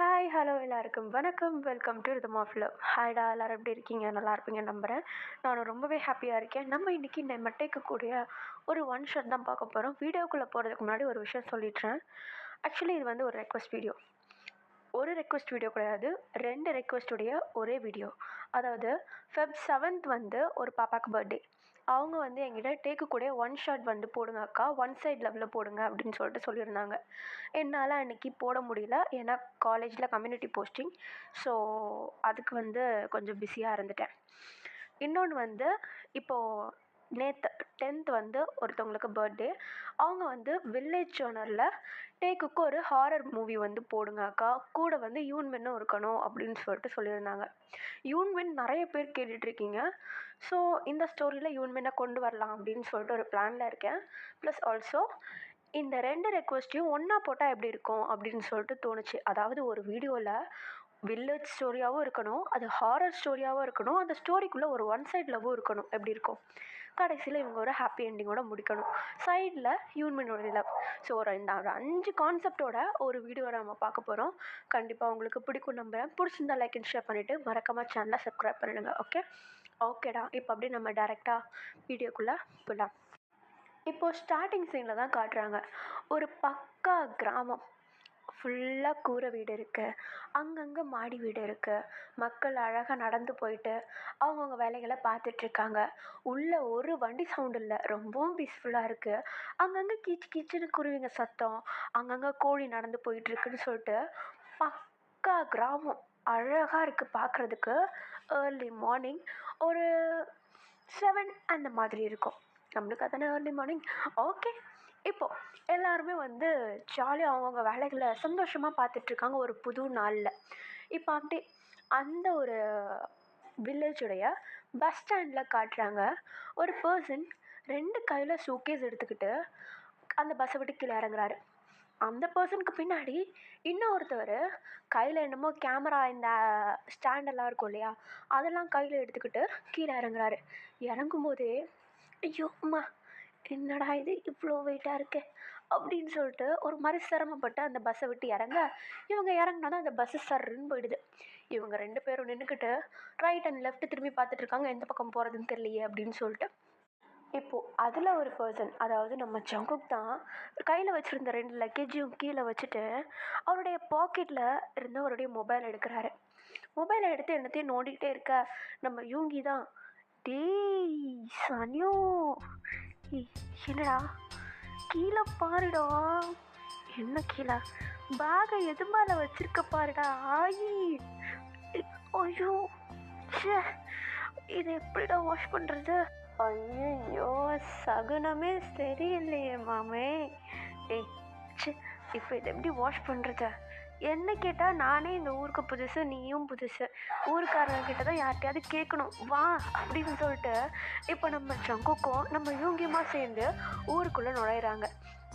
Hi hello எல்லாருக்கும் வணக்கம். Welcome to rhythm of love. ஹாய்டா, எல்லோரும் எப்படி இருக்கீங்க? நல்லா இருப்பீங்க நம்புகிறேன். நான் ரொம்பவே ஹாப்பியாக இருக்கேன். நம்ம இன்றைக்கி நம்ம டேக்கக்கூடிய ஒரு ஒன் ஷாட் தான் பார்க்க போகிறோம். வீடியோக்குள்ளே போகிறதுக்கு முன்னாடி ஒரு விஷயம் சொல்லிடுறேன். ஆக்சுவலி இது வந்து ஒரு ரெக்வஸ்ட் வீடியோ. ஒரு ரெக்வஸ்ட் வீடியோ கிடையாது, 2 ரெக்வஸ்ட்டுடைய ஒரே வீடியோ. அதாவது Feb 7th வந்து ஒரு பாப்பாவுக்கு பர்த்டே. அவங்க வந்து என்கிட்ட டேக்கக்கூடிய ஒன் ஷாட் வந்து போடுங்க அக்கா, ஒன் சைட் லெவலில் போடுங்க அப்படின்னு சொல்லியிருந்தாங்க. என்னால் அன்றைக்கி போட முடியல, ஏன்னா காலேஜில் கம்யூனிட்டி போஸ்டிங். ஸோ அதுக்கு வந்து கொஞ்சம் பிஸியாக இருந்துட்டேன். இன்னொன்று வந்து இப்போது நேற்று 10th வந்து ஒருத்தவங்களுக்கு பர்த்டே. அவங்க வந்து வில்லேஜ் ஜோனரில் டேக்குக்கு ஒரு ஹாரர் மூவி வந்து போடுங்க அக்கா, கூட வந்து யூன்மென்னும் இருக்கணும் அப்படின்னு சொல்லியிருந்தாங்க. யூன்மென் நிறைய பேர் கேட்டுட்ருக்கீங்க. ஸோ இந்த ஸ்டோரியில் யூன்மென்னை கொண்டு வரலாம் அப்படின்னு சொல்லிட்டு ஒரு பிளானில் இருக்கேன். ப்ளஸ் ஆல்சோ இந்த 2 ரெக்வஸ்ட்டையும் ஒன்றா போட்டால் எப்படி இருக்கும் அப்படின்னு சொல்லிட்டு தோணுச்சு. அதாவது ஒரு வீடியோவில் வில்லேஜ் ஸ்டோரியாகவும் இருக்கணும், அது ஹாரர் ஸ்டோரியாகவும் இருக்கணும், அந்த ஸ்டோரிக்குள்ளே ஒரு ஒன் சைட் லவ்வும் இருக்கணும். எப்படி இருக்கும்? கடைசியில் இவங்க ஒரு ஹாப்பி எண்டிங்கோட முடிக்கணும், சைடில் யூன்மெனோட லவ். ஸோ ஒரு 5 கான்செப்டோட ஒரு வீடியோ நம்ம பார்க்க போகிறோம். கண்டிப்பாக உங்களுக்கு பிடிக்கும் நம்புகிறேன். பிடிச்சிருந்தா லைக் அண்ட் ஷேர் பண்ணிவிட்டு மறக்காமல் சேனலை சப்ஸ்கிரைப் பண்ணிடுங்க. ஓகேடா, இப்போ அப்படியே நம்ம டேரெக்டாக வீடியோக்குள்ளே போகலாம். இப்போது ஸ்டார்டிங் சீனில் தான் காட்டுறாங்க. ஒரு பக்கா கிராமம், ஃபுல்லாக கூரை வீடு இருக்குது, அங்கங்கே மாடி வீடு இருக்குது. மக்கள் அழகாக நடந்து போயிட்டு அவங்கவுங்க வேலைகளை பார்த்துட்ருக்காங்க. உள்ளே ஒரு வண்டி சவுண்டு இல்லை, ரொம்பவும் பீஸ்ஃபுல்லாக இருக்குது. அங்கங்கே கீச்சு கீச்சுன்னு குருவிங்க சத்தம், அங்கங்கே கோழி நடந்து போயிட்டுருக்குன்னு சொல்லிட்டு பக்கா கிராமம் அழகாக இருக்குது பார்க்குறதுக்கு. ஏர்லி மார்னிங் ஒரு 7 அந்த மாதிரி இருக்கும். நம்மளுக்கு அதானே ஏர்லி மார்னிங். ஓகே, இப்போது எல்லாருமே வந்து ஜாலியாக அவங்கவுங்க வேலைகளை சந்தோஷமாக பார்த்துட்ருக்காங்க ஒரு புது நாளில். இப்போ அப்படியே அந்த ஒரு வில்லேஜுடைய பஸ் ஸ்டாண்டில் காட்டுறாங்க. ஒரு பர்சன் 2 கையில் சூட்கேஸ் எடுத்துக்கிட்டு அந்த பஸ்ஸை விட்டு கீழே இறங்குறாரு. அந்த பர்சனுக்கு பின்னாடி இன்னொருத்தவர் கையில் என்னமோ கேமரா, இந்த ஸ்டாண்டெல்லாம் இருக்கும் இல்லையா, அதெல்லாம் கையில் எடுத்துக்கிட்டு கீழே இறங்குறாரு. இறங்கும்போதே ஐயோ அம்மா, என்னடா இது இவ்வளோ வெயிட்டாக இருக்கே அப்படின்னு சொல்லிட்டு ஒரு மாதிரி சிரமப்பட்டு அந்த பஸ்ஸை விட்டு இவங்க இறங்குனா தான் அந்த பஸ்ஸு சர்ன்னு போயிடுது. இவங்க 2 பேரும் நின்றுக்கிட்டு ரைட் அண்ட் லெஃப்ட் திரும்பி பார்த்துட்ருக்காங்க, எந்த பக்கம் போகிறதுன்னு தெரியலையே அப்படின்னு சொல்லிட்டு. இப்போது அதில் ஒரு பர்சன், அதாவது நம்ம ஜங்குக் தான், கையில் வச்சுருந்த 2 லக்கேஜையும் கீழே வச்சுட்டு அவருடைய பாக்கெட்டில் இருந்து அவருடைய மொபைல் எடுக்கிறாரு. மொபைலை எடுத்து என்னத்தையும் நோண்டிக்கிட்டே இருக்க நம்ம யூங்கி தான், டேய் சனியோ, என்னடா கீழே பாருடா, என்ன கீழே பேகை எது மேலே வச்சிருக்க பாருடா, ஐயோ சே, இதை எப்படிடா வாஷ் பண்ணுறது? ஐயோ சகுனமே சரியில்லையே மாமே. இப்போ இதை எப்படி வாஷ் பண்ணுறது? என்ன கேட்டால் நானே இந்த ஊருக்கு புதுசு, நீயும் புதுசு, ஊருக்காரங்க கிட்ட தான் யார்கிட்டையாவது கேட்கணும் வா அப்படின்னு சொல்லிட்டு இப்போ நம்ம ஜங்குக்கும் நம்ம யூங்கியுமா சேர்ந்து ஊருக்குள்ளே நுழையிறாங்க.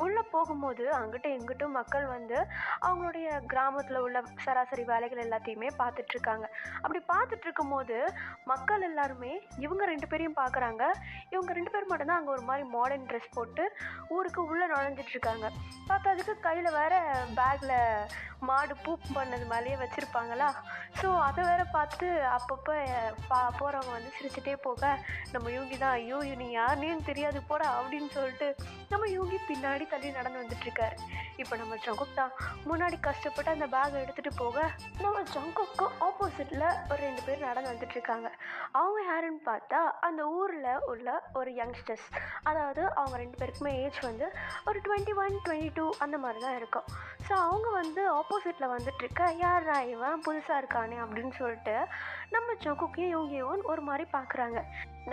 உள்ளே போகும்போது அங்கிட்ட எங்கிட்டும் மக்கள் வந்து அவங்களுடைய கிராமத்தில் உள்ள சராசரி வேலைகள் எல்லாத்தையுமே பார்த்துட்ருக்காங்க. அப்படி பார்த்துட்ருக்கும் போது மக்கள் எல்லாருமே இவங்க 2 பேரையும் பார்க்குறாங்க. இவங்க 2 பேர் மட்டும்தான் அங்கே ஒரு மாதிரி மாடர்ன் ட்ரெஸ் போட்டு ஊருக்கு உள்ளே நுழைஞ்சிட்ருக்காங்க. பார்த்ததுக்கு கையில் வேறு பேக்கில் மாடு பூப் பண்ணது மேலேயே வச்சுருப்பாங்களா. ஸோ அதை வேற பார்த்து அப்பப்போ போகிறவங்க வந்து சிரிச்சுட்டே போக நம்ம யூங்கி தான், ஐயோ நீ யாருன்னு தெரியாது போடா அப்படின்னு சொல்லிட்டு நம்ம யூங்கி பின்னாடி தள்ளி நடந்து வந்துட்டுருக்காரு. இப்போ நம்ம ஜங்குக் தான் முன்னாடி கஷ்டப்பட்டு அந்த பேகை எடுத்துகிட்டு போக நம்ம ஜங்குக்கு ஆப்போசிட்டில் ஒரு 2 பேர் நடந்து வந்துட்டுருக்காங்க. அவங்க யாருன்னு பார்த்தா அந்த ஊரில் உள்ள ஒரு யங்ஸ்டர்ஸ். அதாவது அவங்க 2 பேருக்குமே ஏஜ் வந்து ஒரு 21, 22 அந்த மாதிரி தான் இருக்கும். ஸோ அவங்க வந்து ஆப்போசிட்டில் வந்துட்டுருக்க, யாரா இவன் புதுசாக இருக்கானே அப்படின்னு சொல்லிட்டு நம்ம ஜங்குக்கையும் யூங்கியும் ஒரு மாதிரி பார்க்குறாங்க.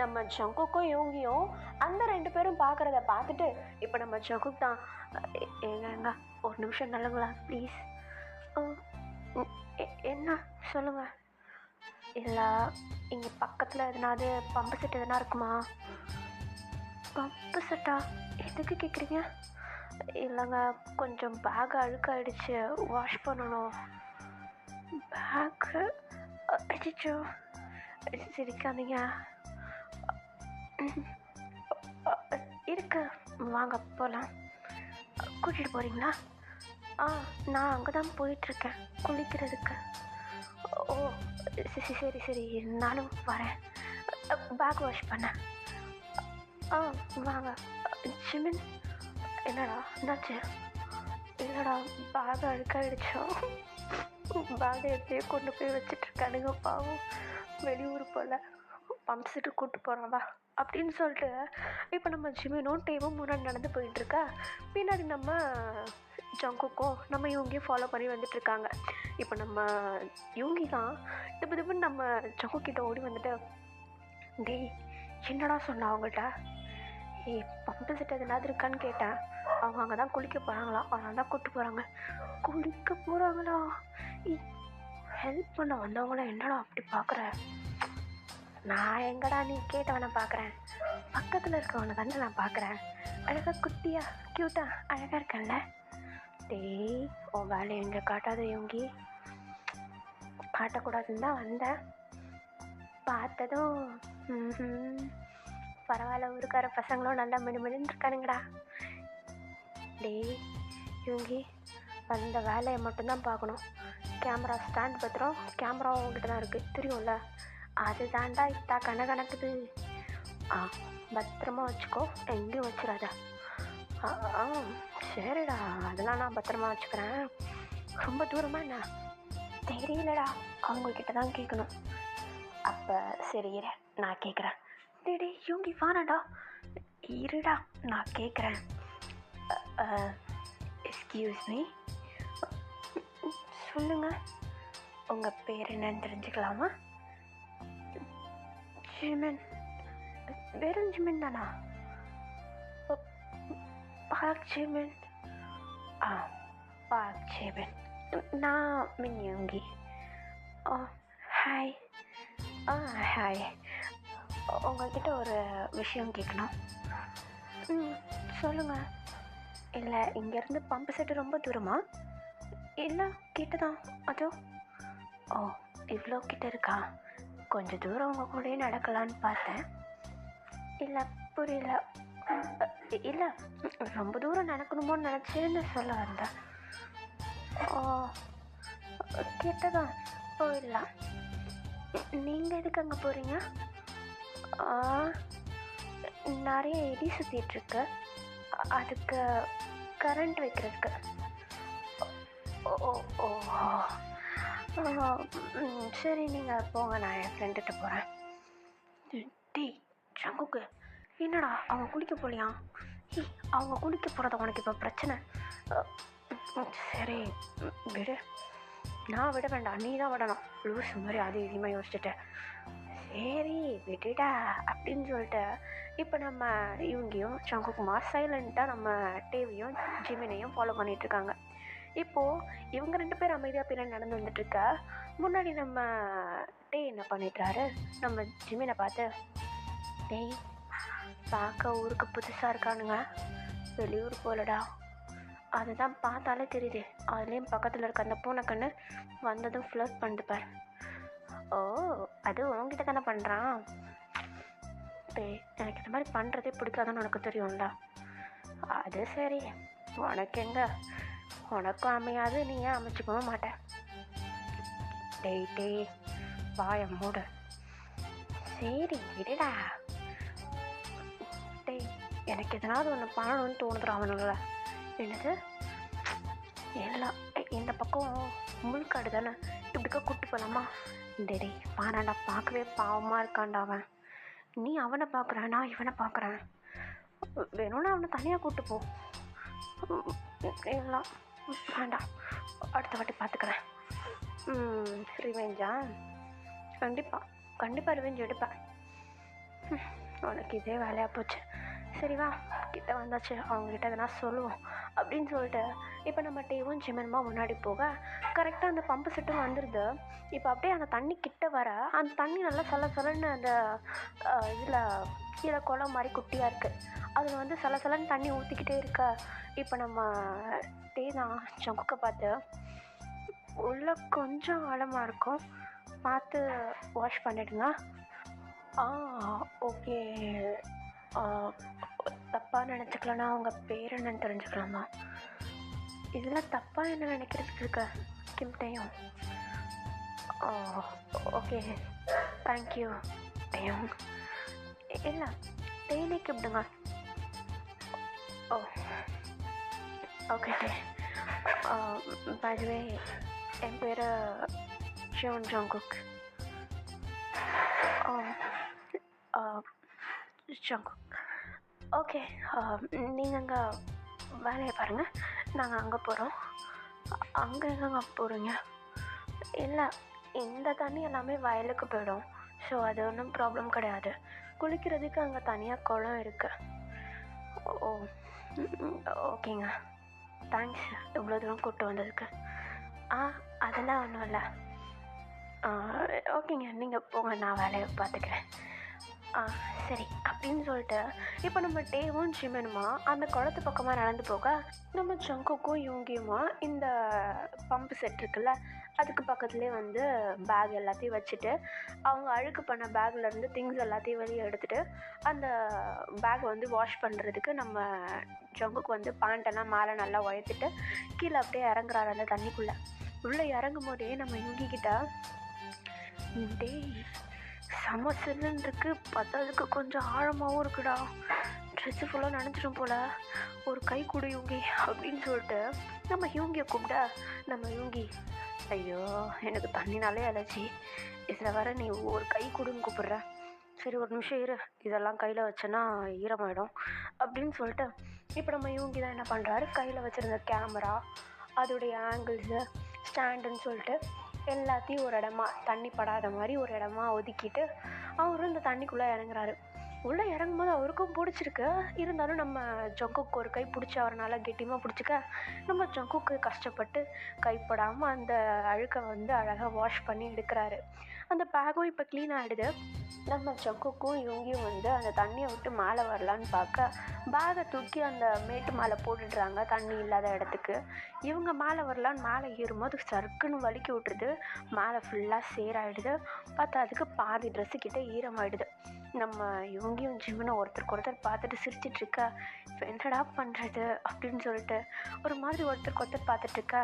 நம்ம ஜங்குக்கும் யூங்கியும் அந்த 2 பேரும் பார்க்குறத பார்த்துட்டு இப்போ நம்ம ஜங்குக் தான், ஏங்க ஒரு நிமிஷம் நல்லங்களா ப்ளீஸ். என்ன சொல்லுங்கள். இல்லை இங்கே பக்கத்தில் எதனாவது பம்பு செட் எதனா இருக்குமா? பம்பு செட்டா? எதுக்கு கேட்குறீங்க? இல்லைங்க, கொஞ்சம் பேக் அழுக்காயிடுச்சு, வாஷ் பண்ணணும். பேக்கு? அடிச்சோ, சிரிக்காதீங்க, இருக்கு வாங்க போகலாம். கூட்டிகிட்டு போகிறீங்களா? ஆ நான் அங்கே தான் போயிட்டுருக்கேன் குளிக்கிறதுக்கு. ஓ சரி சரி நானும் வரேன். பேக் வாஷ் பண்ண. ஆ வாங்க. ஜிமின் என்னடா என்னாச்சு? இல்லைடா பேக் அழுக்காயிடுச்சா? பேக்கை எப்படியே கொண்டு போய் வச்சிட்ருக்கானுங்க பாவம். வெளியூர் போல் பம்ப் செட்டு கூப்பிட்டு போகிறான் வா அப்படின்னு சொல்லிட்டு இப்போ நம்ம ஜிமினும் டேவும் முன்னாடி நடந்து போயிட்டுருக்கா. பின்னாடி நம்ம ஜங்குக்கும் நம்ம இவங்கேயும் ஃபாலோ பண்ணி வந்துட்டுருக்காங்க. இப்போ நம்ம இவங்கி தான் திப்பு திப்புன்னு நம்ம ஜங்கு கிட்ட ஓடி வந்துட்டு, டேய் என்னடா சொன்னா அவங்கள்ட்ட? ஏய் பம்பு செட் எதுனாவது இருக்கான்னு கேட்டேன். அவங்க அங்கே தான் குளிக்க போகிறாங்களாம், அதனால தான் கூப்பிட்டு போகிறாங்க. குளிக்க போகிறாங்களா? ஹெல்ப் பண்ண வந்தவங்கள என்னடா அப்படி பார்க்குற? நான் எங்கடா நீ கேட்டவனை பார்க்குறேன், பக்கத்தில் இருக்கவனை தானே நான் பார்க்குறேன். அழகாக குட்டியா க்யூட்டா அழகாக இருக்கேன்ல. டேய் உன் வேலை எங்கே காட்டாத யோங்கி. காட்டக்கூடாதுன்னு தான் வந்தேன். பார்த்ததும் பரவாயில்ல, ஊருக்கார பசங்களும் நல்லா மெனுமெனுன்னு இருக்கானுங்கடா. டேய் யோங்கி அந்த வேலையை மட்டும்தான் பார்க்கணும். கேமரா ஸ்டாண்ட் பத்திரம் கேமராவும் உங்ககிட்ட தான் இருக்குது தெரியும்ல, அது தாண்டா இத்தா கணக்குது. பத்திரமா வச்சுக்கோ, எங்கேயும் வச்சிடாத. சரிடா அதெல்லாம் நான் பத்திரமா வச்சுக்கிறேன். ரொம்ப தூரமா என்ன? தெரியலடா, அவங்கக்கிட்ட தான் கேட்கணும். அப்போ சரி இரு நான் கேட்குறேன். டேடி யோங்கி வானாடா. இருடா நான் கேட்குறேன். எக்ஸ்கியூஸ் மீ, சொல்லுங்க உங்கள் பேர் என்னன்னு தெரிஞ்சுக்கலாமா? ஜிமின். வெறும் ஜிமின் தானா? Park Jimin. Park Jimin. நான் மின்யோங்கி. ஓ ஹாய். ஹாய். உங்கள்கிட்ட ஒரு விஷயம் கேட்கணும். சொல்லுங்கள். இல்லை இங்கேருந்து பம்பு செட்டு ரொம்ப தூரமா? இல்லை கிட்ட தான். அதோ. ஓ இவ்வளோ கிட்ட இருக்கா? கொஞ்சம் தூரம் உங்கள் கூடயே நடக்கலான்னு பார்த்தேன். இல்லை புரியல. இல்லை ரொம்ப தூரம் நடக்கணுமோன்னு நினச்சேன்னு சொல்ல வந்தேன். ஓ கிட்டதான் போயிடலாம். நீங்கள் எதுக்கு அங்கே போகிறீங்க? நிறைய எரி சுற்றிட்டுருக்கு, அதுக்கு கரண்ட் வைக்கிறதுக்கு. ஓ ஓ சரி நீங்கள் போங்க, நான் என் ஃப்ரெண்டுகிட்ட போகிறேன். டேய் ஜங்குக்கு என்னடா அவங்க குளிக்க போகலையா? அவங்க குளிக்க போகிறத உனக்கு இப்போ பிரச்சனை. சரி விடு. நான் விட வேண்டாம், நீ தான் விடணும். லூஸ் மாதிரி அது இதையுமாக யோசிச்சுட்டேன். சரி விடுடா அப்படின்னு சொல்லிட்டு இப்போ நம்ம இவங்கேயும் சங்குக்குமார் சைலண்ட்டாக நம்ம டேவியும் ஜிமினையும் ஃபாலோ பண்ணிகிட்ருக்காங்க. இப்போது இவங்க 2 பேர் அமைதியாக பின்னாடி நடந்து வந்துட்டுருக்கா. முன்னாடி நம்ம டே என்ன பண்ணிட்டுறாரு, நம்ம ஜிமினை பார்த்து, டேய் பார்க்க ஊருக்கு புதுசாக இருக்கானுங்க, வெளியூர் போலடா. அதுதான் பார்த்தாலே தெரியுது. அதுலேயும் பக்கத்தில் இருக்க அந்த பூனைக்கண்ணு வந்ததும் ஃப்ளோட் பண்ணிட்டுப்பார். ஓ அது உங்ககிட்ட தானே பண்ணுறான். டேய் எனக்கு இந்த மாதிரி பண்ணுறதே பிடிக்காதுன்னு உனக்கு தெரியும்ல. அது சரி, உனக்கு எங்கே, உனக்கும் அமையாது, நீ ஏன் அமைச்சிக்கவும் மாட்டேன். டேய் வாய மூடு. சரி விடுடா. டேய் எனக்கு எதனாவது ஒன்று பண்ணணும்னு தோணுதுடா அவனுங்கள. என்னது எல்லாம் இந்த பக்கம் முள்காடு தானே, இப்படிக்கா கூப்பிட்டு போகலாமா? டேடி பானாண்டா, பார்க்கவே பாவமாக இருக்கான்டா அவன். நீ அவனை பார்க்குற, நான் இவனை பார்க்குறேன். வேணும்னா அவனை தனியாக கூப்பிட்டு போ. எல்லாம் வேண்டாம், அடுத்த வாட்டி பார்த்துக்கிறேன். ரிவெஞ்சா? கண்டிப்பாக ரிவெஞ்ச் எடுப்பேன். உனக்கு இதே வேலையாக போச்சு. சரி வா கிட்ட வந்தாச்சு, அவங்ககிட்ட எதனா சொல்லுவோம் அப்படின்னு சொல்லிட்டு இப்போ நம்ம டேவும் ஜிமனுமா முன்னாடி போக கரெக்டாக அந்த பம்பு செட்டும் வந்துடுது. இப்போ அப்படியே அந்த தண்ணி கிட்ட வர அந்த தண்ணி நல்லா சலன்னு அந்த இதில் கீழே குளம் மாதிரி குட்டியாக இருக்குது, அதில் வந்து சலன்னு தண்ணி ஊற்றிக்கிட்டே இருக்கா. இப்போ நம்ம டே தான் ஜங்குக்க பார்த்து, உள்ளே கொஞ்சம் ஆழமாக இருக்கும், பார்த்து வாஷ் பண்ணிடுங்க. ஓகே. தப்பாக நினச்சிக்கலன்னா அவங்க பேர் என்னன்னு தெரிஞ்சுக்கலாமா? இதில் தப்பாக என்ன நினைக்கிறதுக்கு இருக்க கிம்டையும்? ஓ, ஓகே, தேங்க்யூ டேயும். இல்லை, டேனே கூப்பிடுங்க. ஓ, ஓகே டே. பை தி வே, என் பேர் ஜியோன் ஜங்குக். ஓ, ஜங்குக். ஓகே, நீங்கள் அங்கே வேலையை பாருங்கள், நாங்கள் அங்கே போகிறோம். அங்கே எங்கேங்க போகிறீங்க? இல்லை, இந்த தண்ணி எல்லாமே வயலுக்கு போயிடும். ஸோ அது ஒன்றும் ப்ராப்ளம் கிடையாது. குளிக்கிறதுக்கு அங்கே தனியாக குளம் இருக்குது. ஓ, ஓகேங்க, தேங்க்ஸ் இவ்வளோ தூரம் கூப்பிட்டு வந்ததுக்கு. அதெல்லாம் ஒன்றும் இல்லை. ஓகேங்க, நீங்கள் போங்க, நான் வேலையை பார்த்துக்கிறேன். சரி அப்படின்னு சொல்லிட்டு இப்போ நம்ம டேவும் ஜிமனுமா அந்த குளத்து பக்கமாக நடந்து போக, நம்ம ஜங்குக்கும் யூங்கியுமா இந்த பம்பு செட் இருக்குல்ல அதுக்கு பக்கத்துலேயே வந்து பேக் எல்லாத்தையும் வச்சுட்டு, அவங்க அழுக்கு பண்ண பேக்லேருந்து திங்ஸ் எல்லாத்தையும் வெளியே எடுத்துகிட்டு அந்த பேக் வந்து வாஷ் பண்ணுறதுக்கு நம்ம ஜங்குக்கு வந்து பேண்ட்டெல்லாம் மேலே நல்லா உயர்த்திட்டு கீழே அப்படியே இறங்குறாரு அந்த தண்ணிக்குள்ளே. உள்ளே இறங்கும் போதே நம்ம யூங்கிக்கிட்ட, டேய் செம சில்லுன்னு இருக்கு, பார்த்ததுக்கு கொஞ்சம் ஆழமாகவும் இருக்குடா, ட்ரெஸ்ஸு ஃபுல்லாக நினச்சிடும் போல், ஒரு கை கொடு யூங்கி அப்படின்னு சொல்லிட்டு நம்ம யூங்கியை கூப்பிட, நம்ம யூங்கி, ஐயோ எனக்கு தண்ணினாலே அலர்ஜி, இதில் வர நீ ஒரு கை கொடுன்னு கூப்பிட்ற, சரி ஒரு நிமிஷம் இரு, இதெல்லாம் கையில் வச்சேன்னா ஈரமாயிடும் அப்படின்னு சொல்லிட்டு இப்போ நம்ம யூங்கி தான் என்ன பண்ணுறாரு, கையில் வச்சுருந்த கேமரா, அதோடைய ஆங்கிள்ஸு, ஸ்டாண்டுன்னு சொல்லிட்டு எல்லாத்தையும் ஒரு இடமா தண்ணி படாத மாதிரி ஒரு இடமா ஒதுக்கிட்டு அவரும் இந்த தண்ணிக்குள்ளே இறங்குறாரு. உள்ளே இறங்கும்போது அவருக்கும் பிடிச்சிருக்கு, இருந்தாலும் நம்ம ஜங்குக்கு ஒரு கை பிடிச்சி அவரால் கெட்டியமாக பிடிச்சிக்க நம்ம ஜங்குக்கு கஷ்டப்பட்டு கைப்படாமல் அந்த அழுக்கை வந்து அழகாக வாஷ் பண்ணி எடுக்கிறாரு. அந்த பேக்கும் இப்போ க்ளீன் ஆகிடுது. நம்ம ஜங்குக்கும் யூங்கியும் வந்து அந்த தண்ணியை விட்டு மேலே வரலான்னு பார்க்க பேகை தூக்கி அந்த மேட்டு மேலே போட்டுடுறாங்க தண்ணி இல்லாத இடத்துக்கு. இவங்க மேலே வரலான்னு மேலே ஏறும்போது சறுக்குன்னு வலிக்கி விட்டுருது, மேலே ஃபுல்லாக சேராயிடுது. பார்த்தா அதுக்கு பாதி ட்ரெஸ்ஸு கிட்டே ஈரமாயிடுது. நம்ம யூங்கியும் ஜிம்முன்னு ஒருத்தருக்கு ஒருத்தர் பார்த்துட்டு சிரிச்சிட்ருக்கா, இப்போ என்னடா பண்ணுறது அப்படின்னு சொல்லிட்டு ஒரு மாதிரி ஒருத்தருக்கு ஒருத்தர் பார்த்துட்ருக்கா.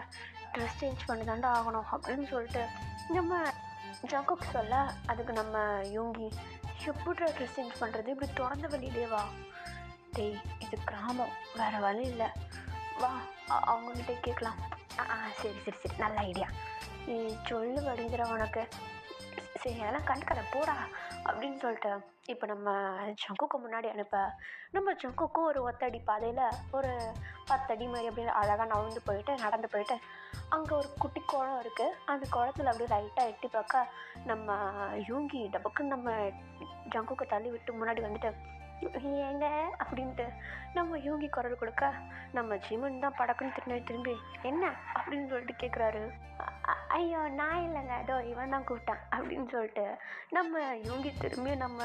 ட்ரெஸ் சேஞ்ச் பண்ணி தாண்டா ஆகணும் அப்படின்னு சொல்லிட்டு நம்ம ஜங்குக்கு சொல்ல, அதுக்கு நம்ம யூங்கி, எப்படி ட்ரெஸ் சேஞ்ச் பண்ணுறது, இப்படி திறந்த வழியிலே வா, டேய் இது கிராமம், வேறு வழி இல்லை, வா அவங்கக்கிட்ட கேட்கலாம். சரி சரி சரி நல்ல ஐடியா, நீ சொல்லு வடிங்கிற உனக்கு, சரி அதெல்லாம் கண்டுக்கடை போடா அப்படின்னு சொல்லிட்டு இப்போ நம்ம ஜங்குக்கு முன்னாடி அனுப்ப, நம்ம ஜங்குக்கும் ஒரு ஒத்தடி பாதையில் ஒரு 10 அடி மாதிரி அப்படியே அழகாக நவுந்து போயிட்டு நடந்து போயிட்டு அங்கே ஒரு குட்டி குளம் இருக்குது. அந்த குளத்துல அப்படியே லைட்டாக எட்டி பார்க்க நம்ம யூங்கி டபக்குன்னு நம்ம ஜங்குக்கு தள்ளி விட்டு முன்னாடி வந்துட்டு, ஏங்க அப்படின்ட்டு நம்ம யூங்கி குரல் கொடுக்க, நம்ம ஜிமன் தான் படக்குன்னு திரும்பி என்ன அப்படின்னு சொல்லிட்டு கேட்குறாரு. ஐயோ நான் இல்லைங்க, அதோ இவன் தான் கூப்பிட்டான் அப்படின்னு சொல்லிட்டு நம்ம யூங்கி திரும்பி நம்ம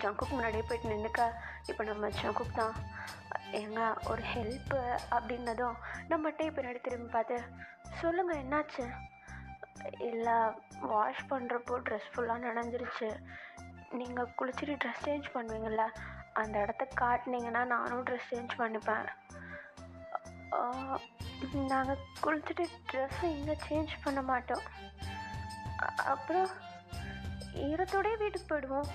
ஜங்குக்கு முன்னாடியே போயிட்டு நின்றுக்க, இப்போ நம்ம ஜங்குக் தான், ஏங்க ஒரு ஹெல்ப்பு அப்படின்னதும் நம்ம பின்னாடி திரும்பி பார்த்து, சொல்லுங்கள் என்னாச்சு? இல்லை வாஷ் பண்ணுறப்போ ட்ரெஸ் ஃபுல்லாக நனைஞ்சிருச்சு, நீங்கள் குளிச்சுட்டு ட்ரெஸ் சேஞ்ச் பண்ணுவீங்கள, அந்த இடத்த காட்டினீங்கன்னா நானும் ட்ரெஸ் சேஞ்ச் பண்ணிப்பேன். நாங்கள் குளிச்சுட்டு ட்ரெஸ்ஸை இங்கே சேஞ்ச் பண்ண மாட்டோம், அப்புறம் ஈரத்தோடய வீட்டுக்கு போயிடுவோம்.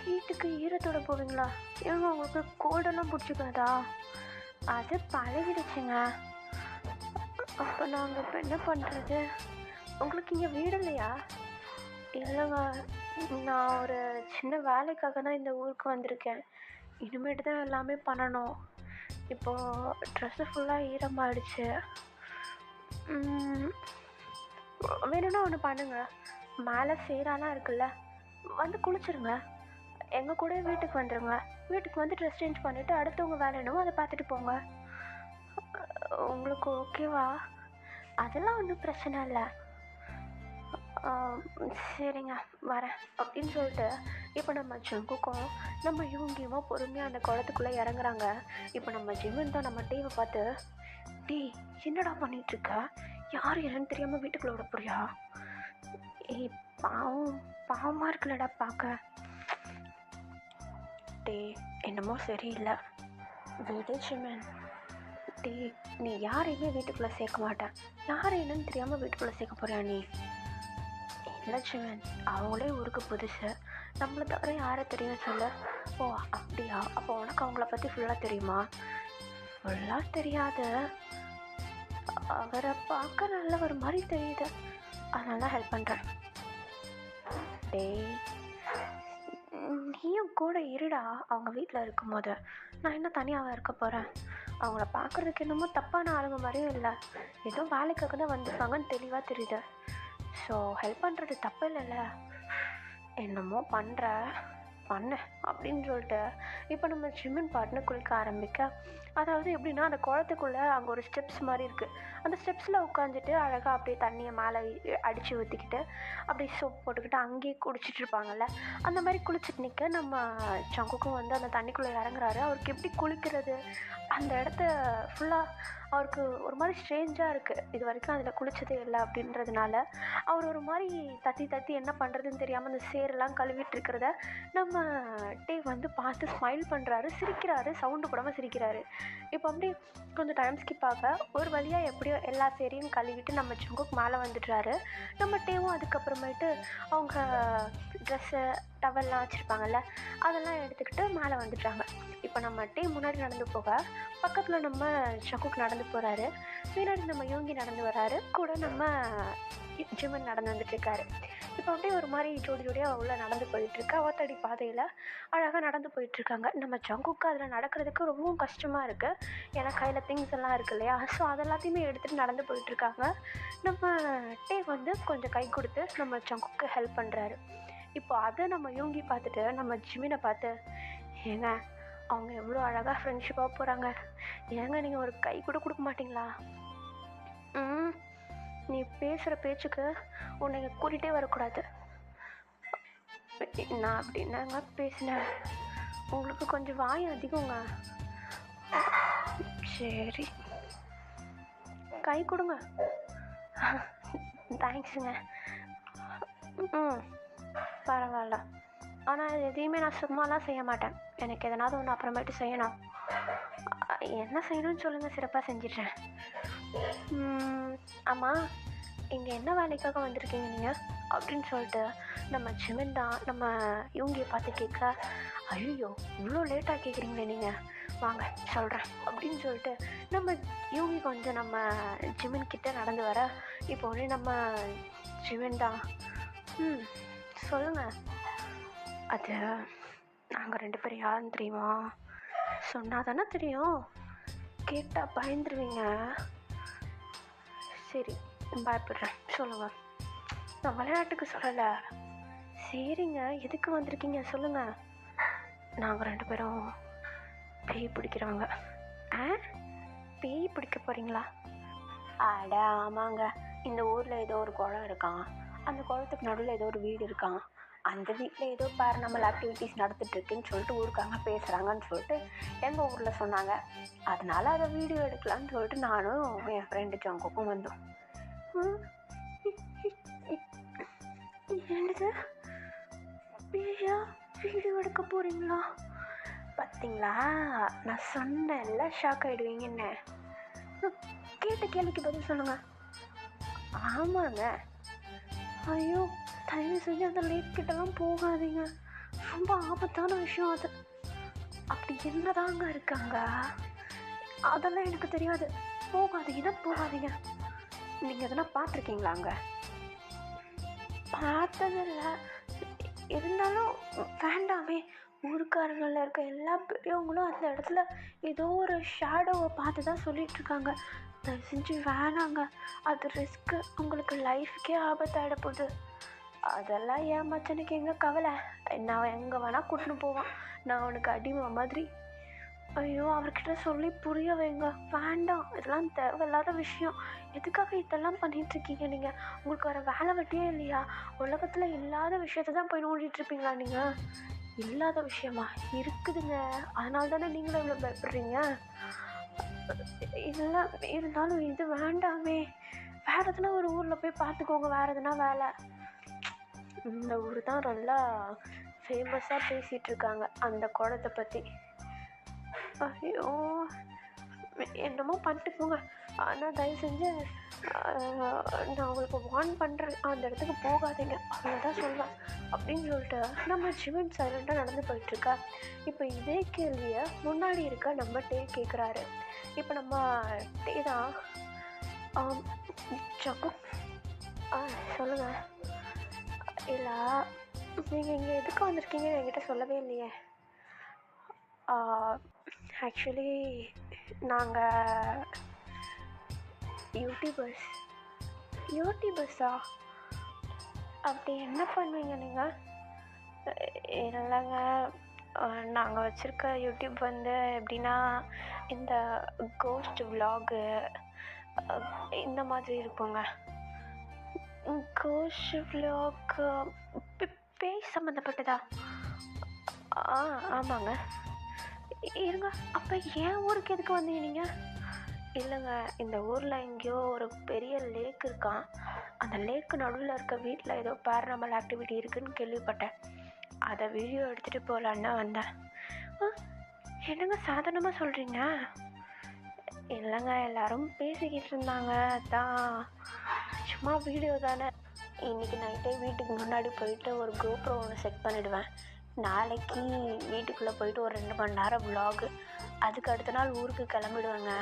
வீட்டுக்கு ஈரத்தோட போவீங்களா? ஏங்க உங்களுக்கு கோல்டெல்லாம் பிடிச்சிக்காதா? அது பழகிடுச்சுங்க. அப்போ நாங்கள் இப்போ என்ன பண்ணுறது? உங்களுக்கு இங்கே வீடு இல்லையா? இல்லைங்க, நான் ஒரு சின்ன வேலைக்காக தான் இந்த ஊருக்கு வந்திருக்கேன், இனிமேட்டு தான் எல்லாமே பண்ணணும். இப்போது ட்ரெஸ்ஸு ஃபுல்லாக ஈரமாகிடுச்சு. வேணும்னா ஒன்று பண்ணுங்க, மேலே சேராலாம் இருக்குல்ல, வந்து குளிச்சுருங்க, எங்கள் கூட வீட்டுக்கு வந்துடுங்க, வீட்டுக்கு வந்து ட்ரெஸ் சேஞ்ச் பண்ணிவிட்டு அடுத்தவங்க வேலை என்னவோ அதை பார்த்துட்டு போங்க. உங்களுக்கு ஓகேவா? அதெல்லாம் ஒன்றும் பிரச்சனை இல்லை. சரிங்க வரேன் அப்படின்னு சொல்லிட்டு இப்போ நம்ம ஜங்குக்கும் நம்ம யூங்கியுமா பொறுமையாக அந்த குளத்துக்குள்ளே இறங்குறாங்க. இப்போ நம்ம ஜிமன் தான் நம்ம டேவை பார்த்து, டே என்னடா பண்ணிகிட்ருக்க, யார் என்னன்னு தெரியாமல் வீட்டுக்குள்ளே விட போறியா? ஏய் பாவமாக இருக்குல்லடா பார்க்க. டே என்னமோ சரியில்லை, விடு ஜிமன், டேய், நீ யாரையுமே வீட்டுக்குள்ளே சேர்க்க மாட்டேன். யார் என்னன்னு தெரியாமல் வீட்டுக்குள்ளே சேர்க்க போறியா நீ? இல்லை சிவன், அவங்களே ஊருக்கு புதுசு. நம்மளை தவிர யாரை தெரியும் சொல்ல? ஓ அப்படியா? அப்போ உனக்கு அவங்கள பற்றி ஃபுல்லாக தெரியுமா? ஃபுல்லாக தெரியாது. அவரை பார்க்க நல்லவர் மாதிரி தெரியுது, அதனால தான் ஹெல்ப் பண்ணுறேன். டேய், நீயும் கூட இருடா. அவங்க வீட்டில் இருக்கும்போது நான் என்ன தனியாக இருக்க போகிறேன்? அவங்கள பார்க்குறதுக்கு என்னமோ தப்பான ஆளுங்க மாதிரியும் இல்லை, ஏதோ வேலைக்காக தான் வந்திருக்காங்கன்னு தெளிவாக தெரியுது. ஸோ ஹெல்ப் பண்ணுறது தப்பு இல்லைல்ல. என்னமோ பண்ண அப்படின்னு சொல்லிட்டு இப்போ நம்ம ஸ்விம்மிங் பார்ட்னு குளிக்க ஆரம்பிக்க, அதாவது எப்படின்னா அந்த குளத்துக்குள்ளே அங்கே ஒரு ஸ்டெப்ஸ் மாதிரி இருக்குது. அந்த ஸ்டெப்ஸில் உட்காந்துட்டு அழகாக அப்படியே தண்ணியை மேலே அடித்து ஊற்றிக்கிட்டு அப்படியே சோப் போட்டுக்கிட்டு அங்கேயே குடிச்சிட்டு இருப்பாங்கல்ல, அந்த மாதிரி குளிச்சுட்டு நிற்க நம்ம சங்குக்கும் வந்து அந்த தண்ணிக்குள்ளே இறங்குறாரு. அவருக்கு எப்படி குளிக்கிறது, அந்த இடத்த ஃபுல்லாக அவருக்கு ஒரு மாதிரி ஸ்ட்ரேஞ்சாக இருக்குது. இது வரைக்கும் அதில் குளித்ததே இல்லை அப்படின்றதுனால அவர் ஒரு மாதிரி தத்தி என்ன பண்ணுறதுன்னு தெரியாமல் அந்த சேரெல்லாம் கழுவிட்டு இருக்கிறத நம்ம வந்து பார்த்து ஸ்மைல் பண்ணுறாரு, சிரிக்கிறாரு, சவுண்டு போடாமல் சிரிக்கிறாரு. இப்போ அப்படி கொஞ்சம் டைம் ஸ்கிப் ஆக ஒரு வழியாக எப்படியோ எல்லா சேரையும் கழுவிட்டு நம்ம ஜங்குக்கு மேலே வந்துடுறாரு. நம்ம டேவும் அதுக்கப்புறமேட்டு அவங்க ட்ரெஸ்ஸு டவல்லாம் வச்சுருப்பாங்கல்ல, அதெல்லாம் எடுத்துக்கிட்டு மேலே வந்துட்டாங்க. இப்போ நம்ம டே முன்னாடி நடந்து போக பக்கத்தில் நம்ம ஜங்குக்கு நடந்து போகிறாரு. பின்னாடி நம்ம யோங்கி நடந்து வராரு, கூட நம்ம ஜிமன் நடந்து வந்துட்டுருக்காரு. இப்போ அப்படியே ஒரு மாதிரி ஜோடியாக உள்ள நடந்து போயிட்டுருக்கு. அவத்தடி பாதையில் அழகாக நடந்து போயிட்டுருக்காங்க. நம்ம ஜங்குக்கு அதில் நடக்கிறதுக்கு ரொம்பவும் கஷ்டமாக இருக்குது, ஏன்னா கையில் திங்ஸ் எல்லாம் இருக்குது இல்லையா. ஸோ அதெல்லாத்தையுமே எடுத்துகிட்டு நடந்து போயிட்டுருக்காங்க. நம்ம டே வந்து கொஞ்சம் கை கொடுத்து நம்ம ஜங்குக்கு ஹெல்ப் பண்ணுறாரு. இப்போ அதை நம்ம யோங்கி பார்த்துட்டு நம்ம ஜிமினை பார்த்து, ஏங்க அவங்க எவ்வளோ அழகாக ஃப்ரெண்ட்ஷிப்பாக போகிறாங்க, ஏங்க நீங்கள் ஒரு கை கூட கொடுக்க மாட்டிங்களா? நீ பேசுகிற பேச்சுக்கு உன்னை கூட்டிகிட்டே வரக்கூடாது. நான் அப்படி என்னங்க பேசினேன்? உங்களுக்கு கொஞ்சம் வாய் அதிகங்க. சரி, கை கொடுங்க. தேங்க்ஸுங்க. பரவாயில்ல, ஆனால் எதையுமே நான் சும்மாலாம் செய்ய மாட்டேன். எனக்கு எதனாவது ஒன்று அப்புறமேட்டு செய்யணும். என்ன செய்யணும்னு சொல்லுங்கள், சிறப்பாக செஞ்சிடுறேன். ஆமாம், இங்கே என்ன வேலைக்காக வந்திருக்கீங்க நீங்கள் அப்படின்னு சொல்லிட்டு நம்ம ஜிமின் தான் நம்ம இவங்கியை பார்த்து கேட்க, ஐயோ இவ்வளோ லேட்டாக கேட்குறீங்களே நீங்கள், வாங்க சொல்கிறேன் அப்படின்னு சொல்லிட்டு நம்ம யோகி கொஞ்சம் நம்ம ஜிமின் கிட்டே நடந்து வர, இப்போ ஒன்று நம்ம ஜிமின் தான், சொல்லுங்கள். அது நாங்கள் 2 பேரும் யாருன்னு தெரியுமா? சொன்னால் தானே தெரியும், கேட்டால் பயந்துருவீங்க. சரி, பயப்படுறேன், சொல்லுங்கள். நான் விளையாட்டுக்கு சொல்லலை. சரிங்க, எதுக்கு வந்திருக்கீங்க சொல்லுங்கள். நாங்கள் 2 பேரும் பேய் பிடிக்கிறவங்க. பேய் பிடிக்க போகிறீங்களா? அட ஆமாங்க, இந்த ஊரில் ஏதோ ஒரு குளம் இருக்கான், அந்த குளத்துக்கு நடுவில் ஏதோ ஒரு வீடு இருக்கான், அந்த வீட்டில் ஏதோ பேரநார்மல் ஆக்டிவிட்டீஸ் நடந்துட்டுருக்குன்னு சொல்லிட்டு ஊருக்காங்க பேசுகிறாங்கன்னு சொல்லிட்டு எங்கள் ஊரில் சொன்னாங்க. அதனால அதை வீடியோ எடுக்கலான்னு சொல்லிட்டு நானும் என் ஃப்ரெண்டு ஜங்குக்கும் வந்தோம். என்னது, பேயா வீடியோ எடுக்க போகிறீங்களா? பார்த்தீங்களா, நான் சொன்னேன்ல ஷாக் ஆகிடுவீங்கன்னு. கேட்ட கேள்விக்கு பதில் சொல்லுங்கள். ஆமாங்க. ஐயோ தயவு செஞ்சு அந்த லேக் கிட்டலாம் போகாதீங்க, ரொம்ப ஆபத்தான விஷயம் அது. அப்படி என்னதாங்க இருக்காங்க? அதெல்லாம் எனக்கு தெரியாது, போகாதீங்க. நீங்கள் எதனா பார்த்துருக்கீங்களா? அங்கே பார்த்ததில்ல, இருந்தாலும் வேண்டாமே. ஊருக்காரங்களில் இருக்க எல்லா பெரியவங்களும் அந்த இடத்துல ஏதோ ஒரு ஷேடோவை பார்த்து தான் சொல்லிகிட்ருக்காங்க. தயவு செஞ்சு வேணாங்க, அது ரிஸ்க்கு, உங்களுக்கு லைஃப்க்கே ஆபத்தாயிட போகுது. அதெல்லாம் என் மச்சனுக்கு எங்கே கவலை, நான் எங்கே வேணால் கூட்டின்னு போவான், நான் அவனுக்கு அடிமை மாதிரி. ஐயோ அவர்கிட்ட சொல்லி புரிய வைங்க, வேண்டாம், இதெல்லாம் தேவையில்லாத விஷயம். எதுக்காக இதெல்லாம் பண்ணிகிட்ருக்கீங்க நீங்கள்? உங்களுக்கு வர வேலை வெட்டியே இல்லையா? உலகத்தில் இல்லாத விஷயத்த தான் போய் நோண்டிகிட்ருப்பீங்களா நீங்கள்? இல்லாத விஷயமா இருக்குதுங்க, அதனால தானே நீங்களும் இவ்வளோ பயப்படுறீங்க. இல்லை, இருந்தாலும் இது வேண்டாமே, வேறு எதுனா ஒரு ஊரில் போய் பார்த்துக்கோங்க, வேறு எதுனா வேலை. இந்த ஊர் தான் நல்லா ஃபேமஸாக பேசிகிட்ருக்காங்க அந்த குளத்தை பற்றி. ஐயோ என்னமோ பண்ணிட்டு போங்க. ஆனால் தயவு செஞ்சு நான் உங்களுக்கு வார்ன் பண்ணுறேன், அந்த இடத்துக்கு போகாதீங்க, அவ்வளோதான் சொல்வேன் அப்படின்னு சொல்லிட்டு நம்ம ஜிமின் சைலண்டாக நடந்து போயிட்டுருக்கா. இப்போ இதே கேள்வியை முன்னாடி இருக்க நம்ம டே கேட்குறாரு. இப்போ நம்ம டே தான் சக்கு சொல்லுங்கள். இல்லை, நீங்கள் இங்கே எதுக்கு வந்திருக்கீங்கன்னு என்கிட்ட சொல்லவே இல்லையே. ஆக்சுவலி நாங்கள் யூடியூபர்ஸா? அப்படி என்ன பண்ணுவீங்க நீங்கள்? இல்லைங்க, நாங்கள் வச்சுருக்க யூடியூப் வந்து எப்படின்னா இந்த கோஸ்ட் விலாகு இந்த மாதிரி இருக்குங்க. கோஸ்ட் விலாக் பேய் சம்மந்தப்பட்டதா? ஆமாங்க. இருங்க, அப்போ என் ஊருக்கு எதுக்கு வந்தீங்க நீங்கள்? இல்லைங்க, இந்த ஊரில் எங்கேயோ ஒரு பெரிய லேக் இருக்கான். அந்த லேக்கு நடுவில் இருக்க வீட்டில் ஏதோ பேரநார்மல் ஆக்டிவிட்டி இருக்குதுன்னு கேள்விப்பட்டேன். அதை வீடியோ எடுத்துகிட்டு போகலான்னு வந்தேன். என்னங்க சாதாரணமாக சொல்கிறீங்க? இல்லைங்க, எல்லோரும் பேசிக்கிட்டு இருந்தாங்க, அதான் சும்மா வீடியோ தானே. இன்றைக்கி நைட்டே வீட்டுக்கு முன்னாடி போயிட்டு ஒரு கோப்ரோ ஒன்று செட் பண்ணிவிடுவேன். நாளைக்கு வீட்டுக்குள்ளே போயிட்டு ஒரு 2 மணி நேரம் விலாகு, அதுக்கு அடுத்த நாள் ஊருக்கு கிளம்பிடுவேங்க.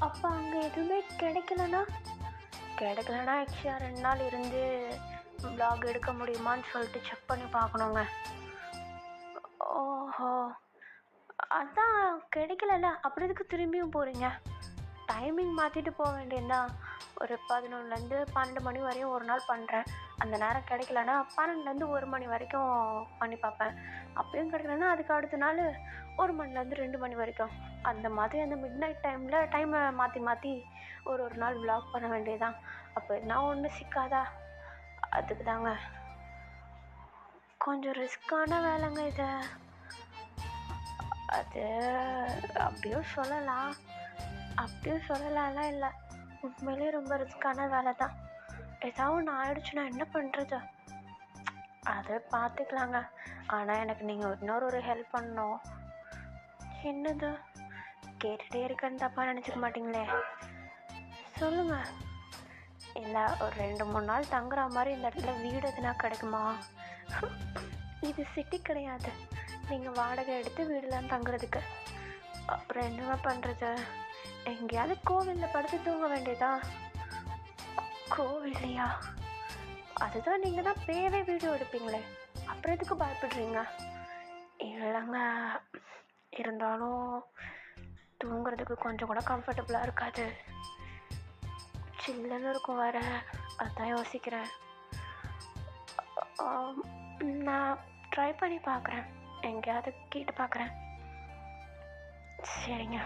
அப்போ அங்கே எதுவுமே கிடைக்கலனா ஆக்சுவலாக 2 நாள் இருந்து விலாக் எடுக்க முடியுமான்னு சொல்லிட்டு செக் பண்ணி பார்க்கணுங்க. ஓஹோ, அதான் கிடைக்கலல்ல, அப்புறம் எதுக்கு திரும்பியும் போகிறீங்க? டைமிங் மாற்றிட்டு போக வேண்டியதுதான். ஒரு 11லேருந்து 12 மணி வரையும் ஒரு நாள் பண்ணுறேன். அந்த நேரம் கிடைக்கலன்னா 12லேருந்து 1 மணி வரைக்கும் பண்ணி பார்ப்பேன். அப்பயும் கிடைக்கலன்னா அதுக்கு அடுத்த நாள் 1 மணிலேருந்து 2 மணி வரைக்கும், அந்த மாதிரி அந்த மிட் நைட் டைமில் டைமை மாற்றி ஒரு நாள் விலாக் பண்ண வேண்டியதுதான். அப்போ என்ன ஒன்று சிக்காதா? அதுக்கு தாங்க. கொஞ்சம் ரிஸ்க்கான வேலைங்க இது. அது அப்படியும் சொல்லலாம்லாம் இல்லை, உண்மையிலே ரொம்ப ரிஸ்க்கான வேலை தான். ஏதாவது ஒன்று ஆயிடுச்சுன்னா என்ன பண்ணுறது? அதை பார்த்துக்கலாங்க. ஆனால் எனக்கு நீங்கள் இன்னொரு ஹெல்ப் பண்ணணும். என்னது? கேட்டுகிட்டே இருக்கேன்னு தப்பாக நினச்சிக்க மாட்டிங்களே? சொல்லுங்கள். இல்லை, ஒரு 2-3 நாள் தங்குற மாதிரி இந்த இடத்துல வீடு எதுனா கிடைக்குமா? இது சிட்டி கிடையாது, நீங்கள் வாடகை எடுத்து வீடுலாம் தங்குறதுக்கு. அப்புறம் என்னங்க பண்ணுறது? எங்கேயாவது கோவிலில் படுத்து தூங்க வேண்டியதா? கோவில்லையா? அதுதான் நீங்கள் தான் பேவே வீடியோ எடுப்பீங்களே, அப்புறம் எதுக்கு பயப்படுறீங்க? இல்லைங்க, இருந்தாலும் தூங்குறதுக்கு கொஞ்சம் கூட கம்ஃபர்டபுளாக இருக்காது, சில்லுன்னு இருக்கும் வேறு, அதான் யோசிக்கிறேன். நான் ட்ரை பண்ணி பார்க்குறேன், எங்கேயாவது கேட்டு பார்க்குறேன். சரிங்க.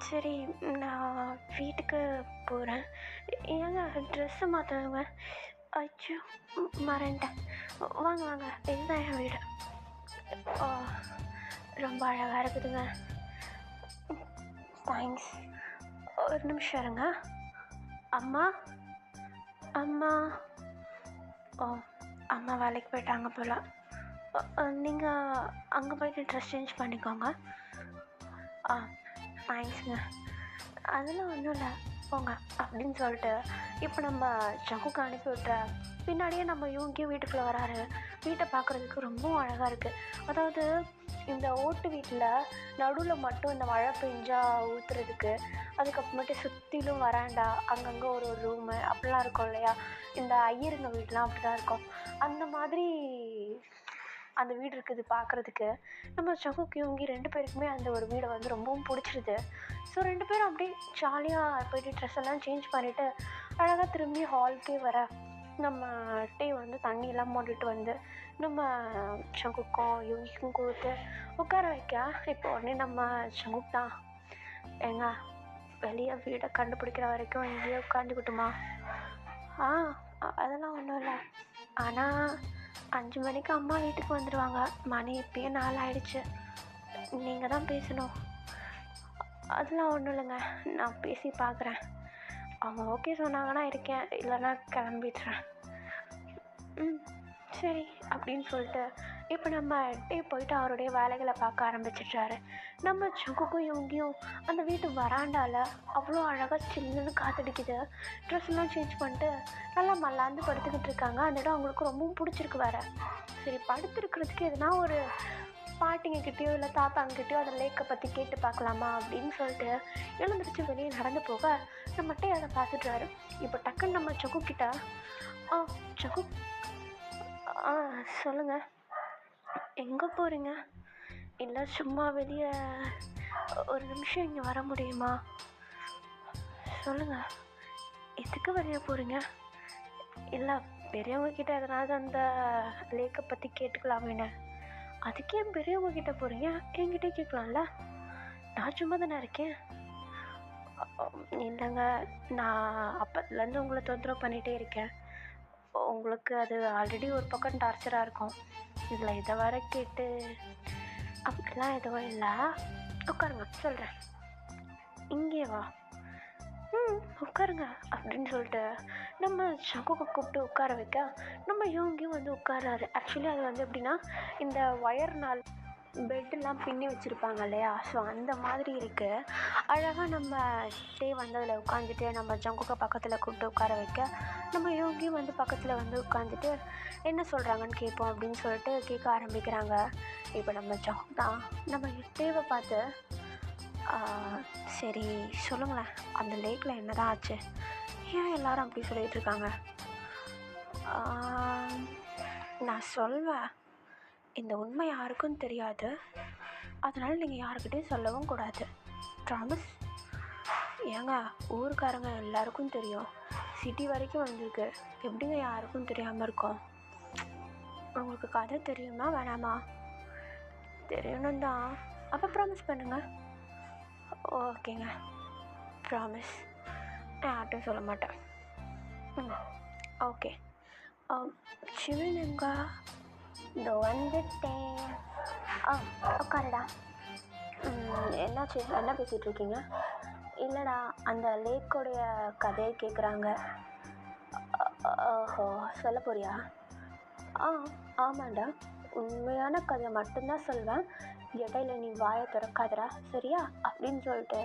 சரி, நான் வீட்டுக்கு போகிறேன். ஏங்க ட்ரெஸ்ஸு மாற்றணுங்க. அச்சோ, மறந்துட்டேன். வாங்க, இதுதான் என் வீடு. ரொம்ப அழகாக இருக்குதுங்க. தேங்க்ஸ். ஒரு நிமிஷம் இருங்க. அம்மா. அம்மா வேலைக்கு போயிட்டாங்க போல். நீங்கள் அங்கே போய்ட்டு ட்ரெஸ் சேஞ்ச் பண்ணிக்கோங்க. தேங்க்ஸுங்க. அதெல்லாம் ஒன்றும் இல்லை, போங்க அப்படின்னு சொல்லிட்டு இப்போ நம்ம சங்குக்கு அனுப்பி விட்ற பின்னாடியே நம்ம இவங்கேயும் வீட்டுக்குள்ளே வராரு. வீட்டை பார்க்குறதுக்கு ரொம்ப அழகாக இருக்குது. அதாவது இந்த ஓட்டு வீட்டில் நடுவில் மட்டும் இந்த மழை பெஞ்சா ஊற்றுறதுக்கு, அதுக்கப்புறமேட்டு சுற்றிலும் வராண்டா, அங்கங்கே ஒரு ரூமு அப்படிலாம் இருக்கும் இல்லையா? இந்த ஐயருங்க வீடெலாம் அப்படி தான் இருக்கும். அந்த மாதிரி அந்த வீடு இருக்குது பார்க்குறதுக்கு. நம்ம சகுக்கு இவங்க 2 பேருக்குமே அந்த ஒரு வீடை வந்து ரொம்பவும் பிடிச்சிருது. ஸோ 2 பேரும் அப்படியே ஜாலியாக போய்ட்டு ட்ரெஸ் எல்லாம் சேஞ்ச் பண்ணிவிட்டு அழகாக திரும்பி ஹால்க்கே வர நம்ம டீ வந்து தண்ணியெல்லாம் போட்டுட்டு வந்து நம்ம சங்குக்கும் இவங்களுக்கும் கொடுத்து உட்கார வைக்க, இப்போ உடனே நம்ம சங்குக் தான், ஏங்க வெளியே வீடை கண்டுபிடிக்கிற வரைக்கும் இங்கேயே உட்காந்துக்கிட்டுமா? அதெல்லாம் ஒன்றும் இல்லை, ஆனால் 5 மணிக்கு அம்மா வீட்டுக்கு வந்துடுவாங்க. மணி இப்பயே 4 ஆயிடுச்சு. நீங்கள் தான் பேசணும். அதெல்லாம் ஒன்றும் இல்லைங்க, நான் பேசி பார்க்குறேன். அவங்க ஓகே சொன்னாங்கன்னா இருக்கேன், இல்லைன்னா கிளம்பிடுறேன். சரி அப்படின்னு சொல்லிட்டு இப்போ நம்ம டே போயிட்டு அவருடைய வேலைகளை பார்க்க ஆரம்பிச்சிட்டாரு. நம்ம ஜங்குக்கும் இவங்கியும் அந்த வீட்டு வராண்டால அவ்வளோ அழகாக சில்லுன்னு காத்தடிக்குது. ட்ரெஸ்லாம் சேஞ்ச் பண்ணிட்டு நல்லா மல்லாந்து படுத்துக்கிட்டு இருக்காங்க. அந்த இடம் அவங்களுக்கு ரொம்பவும் பிடிச்சிருக்கு வேற. சரி, படுத்துருக்கிறதுக்கு எதுனா ஒரு பாட்டிங்கக்கிட்டேயோ இல்லை தாத்தாங்கிட்டேயோ அந்த லேக்கை பற்றி கேட்டு பார்க்கலாமா அப்படின்னு சொல்லிட்டு எழுந்திரிச்சு வெளியே நடந்து போக நம்மகிட்டே அதை பார்த்துட்டாரு. இப்போ டக்குன்னு நம்ம ஜகு கிட்ட, ஜகு, சொல்லுங்கள், எங்கே போகிறீங்க? இல்லை சும்மா வெளியே ஒரு நிமிஷம் இங்கே வர முடியுமா? சொல்லுங்கள், எதுக்கு வெளியே போகிறீங்க? இல்லை பெரியவங்க கிட்ட எதனாவது அந்த லேக்கை பற்றி கேட்டுக்கலாமேன்னு. அதுக்கே பெரியவங்க கிட்ட போகிறீங்க, என்கிட்ட கேட்கலாம்ல, நான் சும்மா தானே இருக்கேன். இல்லைங்க, நான் அப்போதுலேருந்து உங்களை தொந்தரவு பண்ணிகிட்டே இருக்கேன். உங்களுக்கு அது ஆல்ரெடி ஒரு பக்கம் டார்ச்சராக இருக்கும், இதில் இதை வர கேட்டு. அப்படிலாம் எதுவும் இல்லை, உட்காருங்க, சொல்கிறேன். இங்கே வா, உட்காருங்க அப்படின்னு சொல்லிட்டு நம்ம ஜங்குவை கூப்பிட்டு உட்கார வைக்க நம்ம யோங்கியும் வந்து உட்காராரு. ஆக்சுவலி அது வந்து எப்படின்னா, இந்த ஒயர்னால் பெட்டெல்லாம் பின்னி வச்சுருப்பாங்க இல்லையா, ஸோ அந்த மாதிரி இருக்குது. அழகாக நம்ம டே வந்து அதில் உட்காந்துட்டு நம்ம ஜங்குக்கை பக்கத்தில் கூப்பிட்டு உட்கார வைக்க நம்ம யோகியும் வந்து பக்கத்தில் வந்து உட்காந்துட்டு என்ன சொல்கிறாங்கன்னு கேட்போம் அப்படின்னு சொல்லிட்டு கேட்க ஆரம்பிக்கிறாங்க. இப்போ நம்ம ஜங்கு தான் நம்ம டேவை பார்த்து, சரி சொல்லுங்களேன், அந்த லேக்கில் என்ன தான் ஆச்சு? ஏன் எல்லாரும் அப்படி சொல்லிகிட்டு இருக்காங்க? நான் சொல்வேன், இந்த உண்மை யாருக்கும் தெரியாது, அதனால் நீங்கள் யாருக்கிட்டையும் சொல்லவும் கூடாது, ப்ராமிஸ். ஏங்க, ஊருக்காரங்க எல்லாருக்கும் தெரியும், சிட்டி வரைக்கும் வந்திருக்கு, எப்படிங்க யாருக்கும் தெரியாமல் இருக்கும்? உங்களுக்கு கதை தெரியுமா வேணாமா? தெரியணும் தான். அப்போ ப்ராமிஸ் பண்ணுங்க. ஓகேங்க, ப்ராமிஸ், நான் யார்கிட்டையும் சொல்ல மாட்டேன். ஓகே. சிவனுங்க, இந்த வந்துட்டேன். உட்காருடா. என்னாச்சு, என்ன பேசிகிட்டு இருக்கீங்க? இல்லைடா, அந்த லேக்கோடைய கதையை கேட்குறாங்க. ஓஹோ, சொல்ல போறியா? ஆமாண்டா, உண்மையான கதையை மட்டும்தான் சொல்வேன், இடையில நீ வாயை திறக்காதடா, சரியா? அப்படின்னு சொல்லிட்டு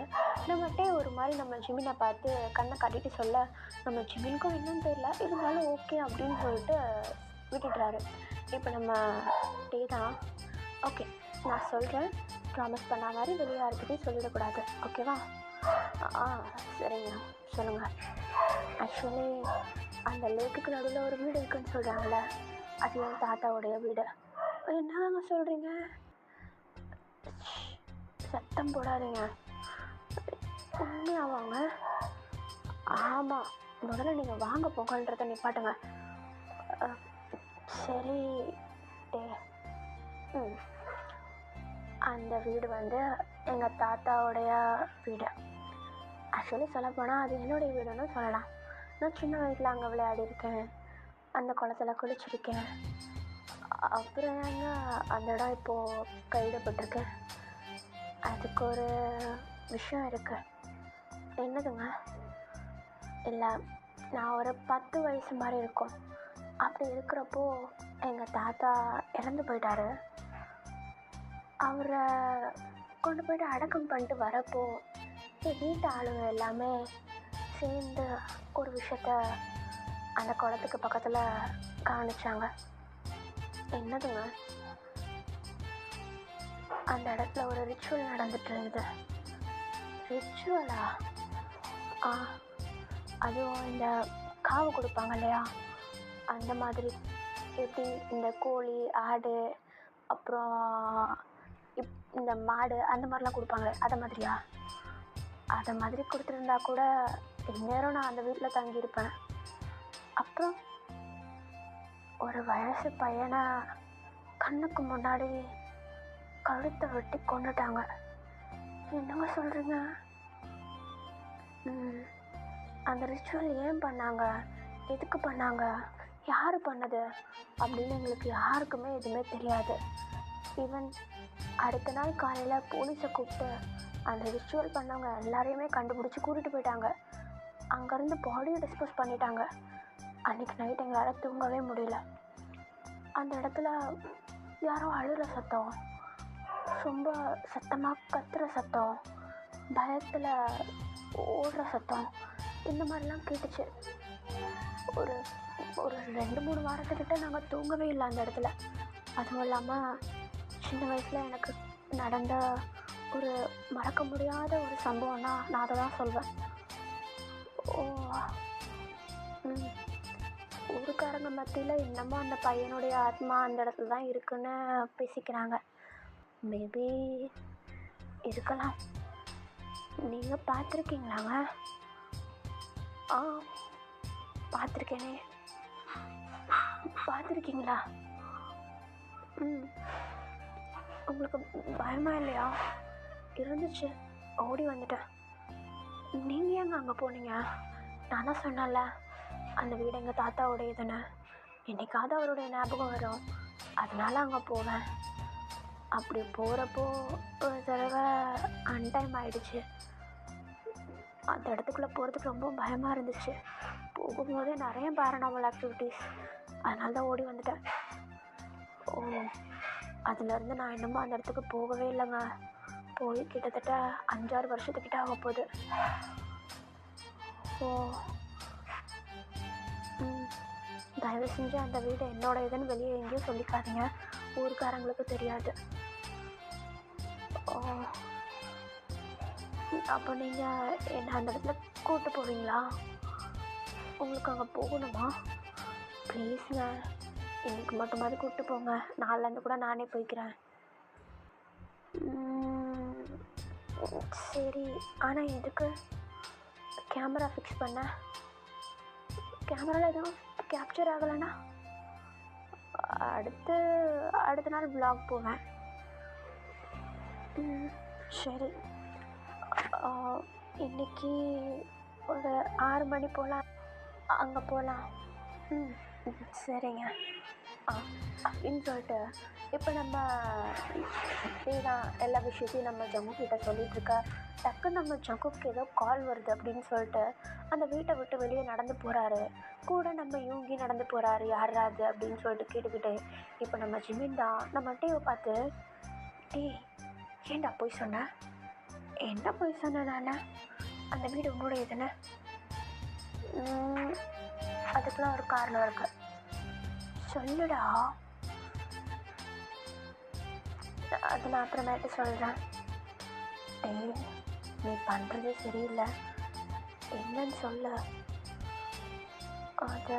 நம்மகிட்டே ஒரு மாதிரி நம்ம ஜிமினை பார்த்து கண்ணை காட்டிட்டு சொல்ல, நம்ம ஜிமினுக்கும் என்னன்னு தெரியல, இருந்தாலும் ஓகே அப்படின்னு சொல்லிட்டு விட்டுடுறாரு. இப்போ நம்ம டே தான், ஓகே நான் சொல்கிறேன், ப்ராமிஸ் பண்ண மாதிரி வெளியே யாருக்கிட்டையும் சொல்லிடக்கூடாது, ஓகேவா? சரிங்க, சொல்லுங்கள். ஆக்சுவலி அந்த லேக்குக்கு நடுவில் ஒரு வீடு இருக்குன்னு சொல்கிறாங்களே, அது என் தாத்தாவுடைய வீடு. என்னங்க சொல்கிறீங்க? சத்தம் போடாதீங்க, உண்மையாவாங்க? ஆமாம், முதல்ல நீங்கள் வாங்க போங்கன்றதை நிப்பாட்டுங்க. சரி டே. அந்த வீடு வந்து எங்கள் தாத்தாவுடைய வீடு. ஆக்சுவலி சொல்லப்போனால் அது என்னுடைய வீடுன்னு சொல்லலாம். நான் சின்ன வயசில் அங்கே விளையாடிருக்கேன், அந்த குளத்துல குளிச்சிருக்கேன். அப்புறம் ஏங்க அந்த இடம் இப்போது கைவிடப்பட்டிருக்கு. அதுக்கு ஒரு விஷயம் இருக்குது. என்னதுங்க? இல்லை, நான் ஒரு 10 வயசு மாதிரி இருக்கும். அப்படி இருக்கிறப்போ எங்கள் தாத்தா இறந்து போயிட்டாரு. அவரை கொண்டு போய்ட்டு அடக்கம் பண்ணிட்டு வரப்போ என் வீட்டு ஆளுங்க எல்லாமே சேர்ந்து ஒரு விஷயத்த அந்த குளத்துக்கு பக்கத்தில் காணிச்சாங்க. என்னதுங்க? அந்த இடத்துல ஒரு ரிச்சுவல் நடந்துட்டு இருந்தது. ரிச்சுவலா? அதுவும் இந்த காவு கொடுப்பாங்க இல்லையா, அந்த மாதிரி. எப்படி இந்த கோழி, ஆடு, அப்புறம் இந்த மாடு, அந்த மாதிரிலாம் கொடுப்பாங்க, அதை மாதிரியா? அதை மாதிரி கொடுத்துருந்தா கூட இந்நேரம் நான் அந்த வீட்டில் தங்கியிருப்பேன். அப்புறம் ஒரு வயசு பையனை கண்ணுக்கு முன்னாடி கழுத்தை வெட்டி கொண்டுட்டாங்க. என்னங்க சொல்கிறீங்க? அந்த ரிச்சுவல் ஏன் பண்ணாங்க, எதுக்கு பண்ணாங்க, யார் பண்ணது அப்படின்னு எங்களுக்கு யாருக்குமே எதுவுமே தெரியாது. ஈவன் அடுத்த நாள் காலையில் போலீஸை கூப்பிட்டு அந்த ரிச்சுவல் பண்ணவங்க எல்லாரையுமே கண்டுபிடிச்சி கூட்டிகிட்டு போயிட்டாங்க. அங்கேருந்து பாடியை டிஸ்போஸ் பண்ணிட்டாங்க. அன்றைக்கி நைட் எங்களால் தூங்கவே முடியல. அந்த இடத்துல யாரோ அழுகிற சத்தம், ரொம்ப சத்தமாக கத்துற சத்தம், பயத்தில் ஓடுற சத்தம், இந்த மாதிரிலாம் கேட்டுச்சு. ஒரு ஒரு 2-3 வாரத்துக்கிட்ட நாங்கள் தூங்கவே இல்லை அந்த இடத்துல. அதுவும் இல்லாமல் சின்ன வயசில் எனக்கு நடந்த ஒரு மறக்க முடியாத ஒரு சம்பவம்னா நான் அதை தான் சொல்வேன். ஓ ஊருக்காரங்க மத்தியில் இன்னமும் அந்த பையனுடைய ஆத்மா அந்த இடத்துல தான் இருக்குன்னு பேசிக்கிறாங்க. மேபி இருக்கலாம். நீங்கள் பார்த்துருக்கீங்களாங்க? ஆ, பார்த்துருக்கேனே. பார்த்துருக்கீங்களா? உங்களுக்கு பயமா இல்லையா? இருந்துச்சு, ஓடி வந்துட்டேன். நீங்கள் ஏங்க அங்கே போனீங்க? நான் தான் சொன்னேன்ல, அந்த வீடு எங்கள் தாத்தாவுடையதுன்னு. என்னைக்காவது அவருடைய ஞாபகம் வரும், அதனால அங்கே போவேன். அப்படி போகிறப்போ ஒரு தடவை அன்டைம் ஆயிடுச்சு. அந்த இடத்துக்குள்ளே போகிறதுக்கு ரொம்ப பயமாக இருந்துச்சு. போகும்போதே நிறைய பேரனாமல் ஆக்டிவிட்டீஸ், அதனால தான் ஓடி வந்துட்டேன். ஓ, அதுலேருந்து நான் இன்னமும் அந்த இடத்துக்கு போகவே இல்லைங்க. போய் கிட்டத்தட்ட 5-6 வருஷத்துக்கிட்ட ஆக போகுது. ஓ, தயவு செஞ்சு அந்த வீடு என்னோட இதுன்னு வெளியே எங்கேயும் சொல்லிக்காதீங்க, ஊருக்காரங்களுக்கு தெரியாது. ஓ, அப்போ நீங்கள் என்ன அந்த இடத்துல கூப்பிட்டு போவீங்களா? உங்களுக்கு அங்கே போகணுமா? ப்ளீஸுங்க, இன்றைக்கி மட்டுமாவது கூப்பிட்டு போங்க. நாளிலேருந்து கூட நானே போய்க்கிறேன். சரி, ஆனால் எதுக்கு கேமரா ஃபிக்ஸ் பண்ண? கேமராவில் எதுவும் கேப்சர் ஆகலைன்னா அடுத்த நாள் vlog போவேன். சரி, இன்னைக்கு ஒரு 6 மணி போல் அங்கே போகலாம். சரிங்க. அப்படின்னு சொல்லிட்டு இப்போ நம்ம தான் எல்லா விஷயத்தையும் நம்ம ஜங்குக்கிட்ட சொல்லிகிட்ருக்க, டக்குன்னு நம்ம ஜங்குக்கு ஏதோ கால் வருது அப்படின்னு சொல்லிட்டு அந்த வீட்டை விட்டு வெளியே நடந்து போகிறாரு. கூட நம்ம யூங்கி நடந்து போகிறாரு. யாராது அப்படின்னு சொல்லிட்டு கேட்டுக்கிட்டே இப்போ நம்ம ஜிமின் தான் நம்ம டேவை பார்த்து, டேய் ஏண்டா போய் சொன்னேன்? என்ன போய் சொன்னேன் நான்? அந்த வீடு உன்னோட இதுன்னு. அதுக்கெலாம் ஒரு காரணம் இருக்கு, சொல்லுடா. அது நான் அப்புறமேட்டு சொல்கிறேன். டேய், நீ பண்ணுறது சரியில்லை, என்னன்னு சொல்ல. அது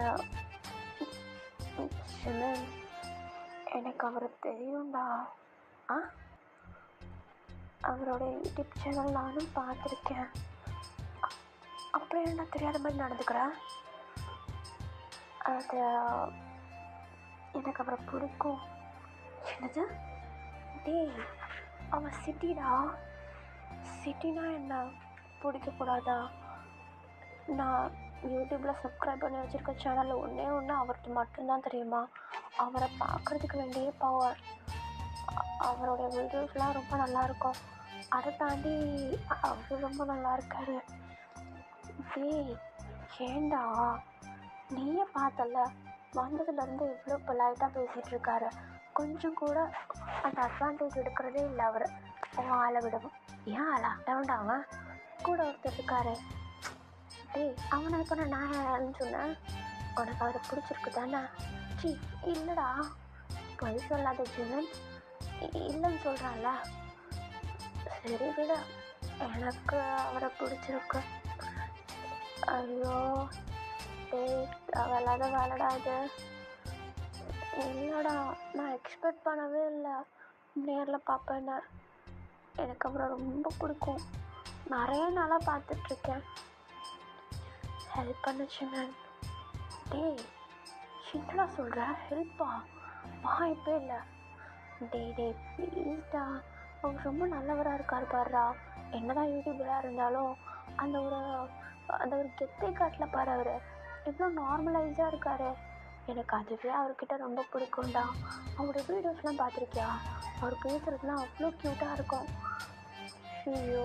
சிமன், எனக்கு அவரை தெரியும்டா. அவரோட யூடியூப் சேனல் நானும் பார்த்துருக்கேன். அப்புறம் என்ன தெரியாத மாதிரி நடந்துக்கிறேன்? அது எனக்கு அவரை பிடிக்கும். என்னது? டேய், அவன் சிட்டிடா. சிட்டினா என்ன பிடிக்கக்கூடாதா? நான் யூடியூப்பில் சப்ஸ்கிரைப் பண்ணி வச்சுருக்க சேனலில் ஒன்றே அவர்கிட்ட மட்டும்தான் தெரியுமா. அவரை பார்க்குறதுக்கு வேண்டியே போவார். அவரோட வீடியோஸ்லாம் ரொம்ப நல்லாயிருக்கும். அதை தாண்டி அவர் ரொம்ப நல்லா இருக்கார். டேய் ஏண்டா, நீயே பார்த்தல, வந்ததுலேருந்து இவ்வளோ பொலைட்டாக பேசிகிட்ருக்காரு. கொஞ்சம் கூட அந்த அட்வான்டேஜ் எடுக்கிறதே இல்லை அவர். ஆளை விடவும் ஏன் ஆளா டவுண்டாவன் கூட ஒருத்தர் இருக்காரு. டேய், அவனை இப்போ நான் யாருன்னு சொன்னேன்? உனக்கு அவரை பிடிச்சிருக்கு தானே? சி இல்லைடா, பொய் சொல்லாத ஜீவன், இல்லைன்னு சொல்கிறான்ல. சரி விட, எனக்கு அவரை பிடிச்சிருக்கு. ஐயோ டேய், அவளாத வேலைடா இது. இல்லைடா, நான் எக்ஸ்பெக்ட் பண்ணவே இல்லை நேரில் பார்ப்பேன்னு. எனக்கு அவரை ரொம்ப பிடிக்கும். நிறைய நாளாக பார்த்துட்ருக்கேன். ஹெல்ப் பண்ணுச்சு மேம். டேய் என்னடா சொல்கிற? ஹெல்ப்பா? வாய்ப்பே இல்லை. டேய் ப்ளீஸ்டா, அவங்க ரொம்ப நல்லவராக இருக்கார் பாருடா. என்னதான் யூடியூபராக இருந்தாலும் அந்த ஒரு கெத்தை காட்டல பாரு. அவர் எவ்வளோ நார்மலைஸாக இருக்கார். எனக்கு அதுவே அவர்கிட்ட ரொம்ப பிடிக்கும்டா. அவரோட வீடியோஸ்லாம் பார்த்துருக்கியா? அவர் பேசுகிறதுலாம் அவ்வளோ க்யூட்டாக இருக்கும். ஐயோ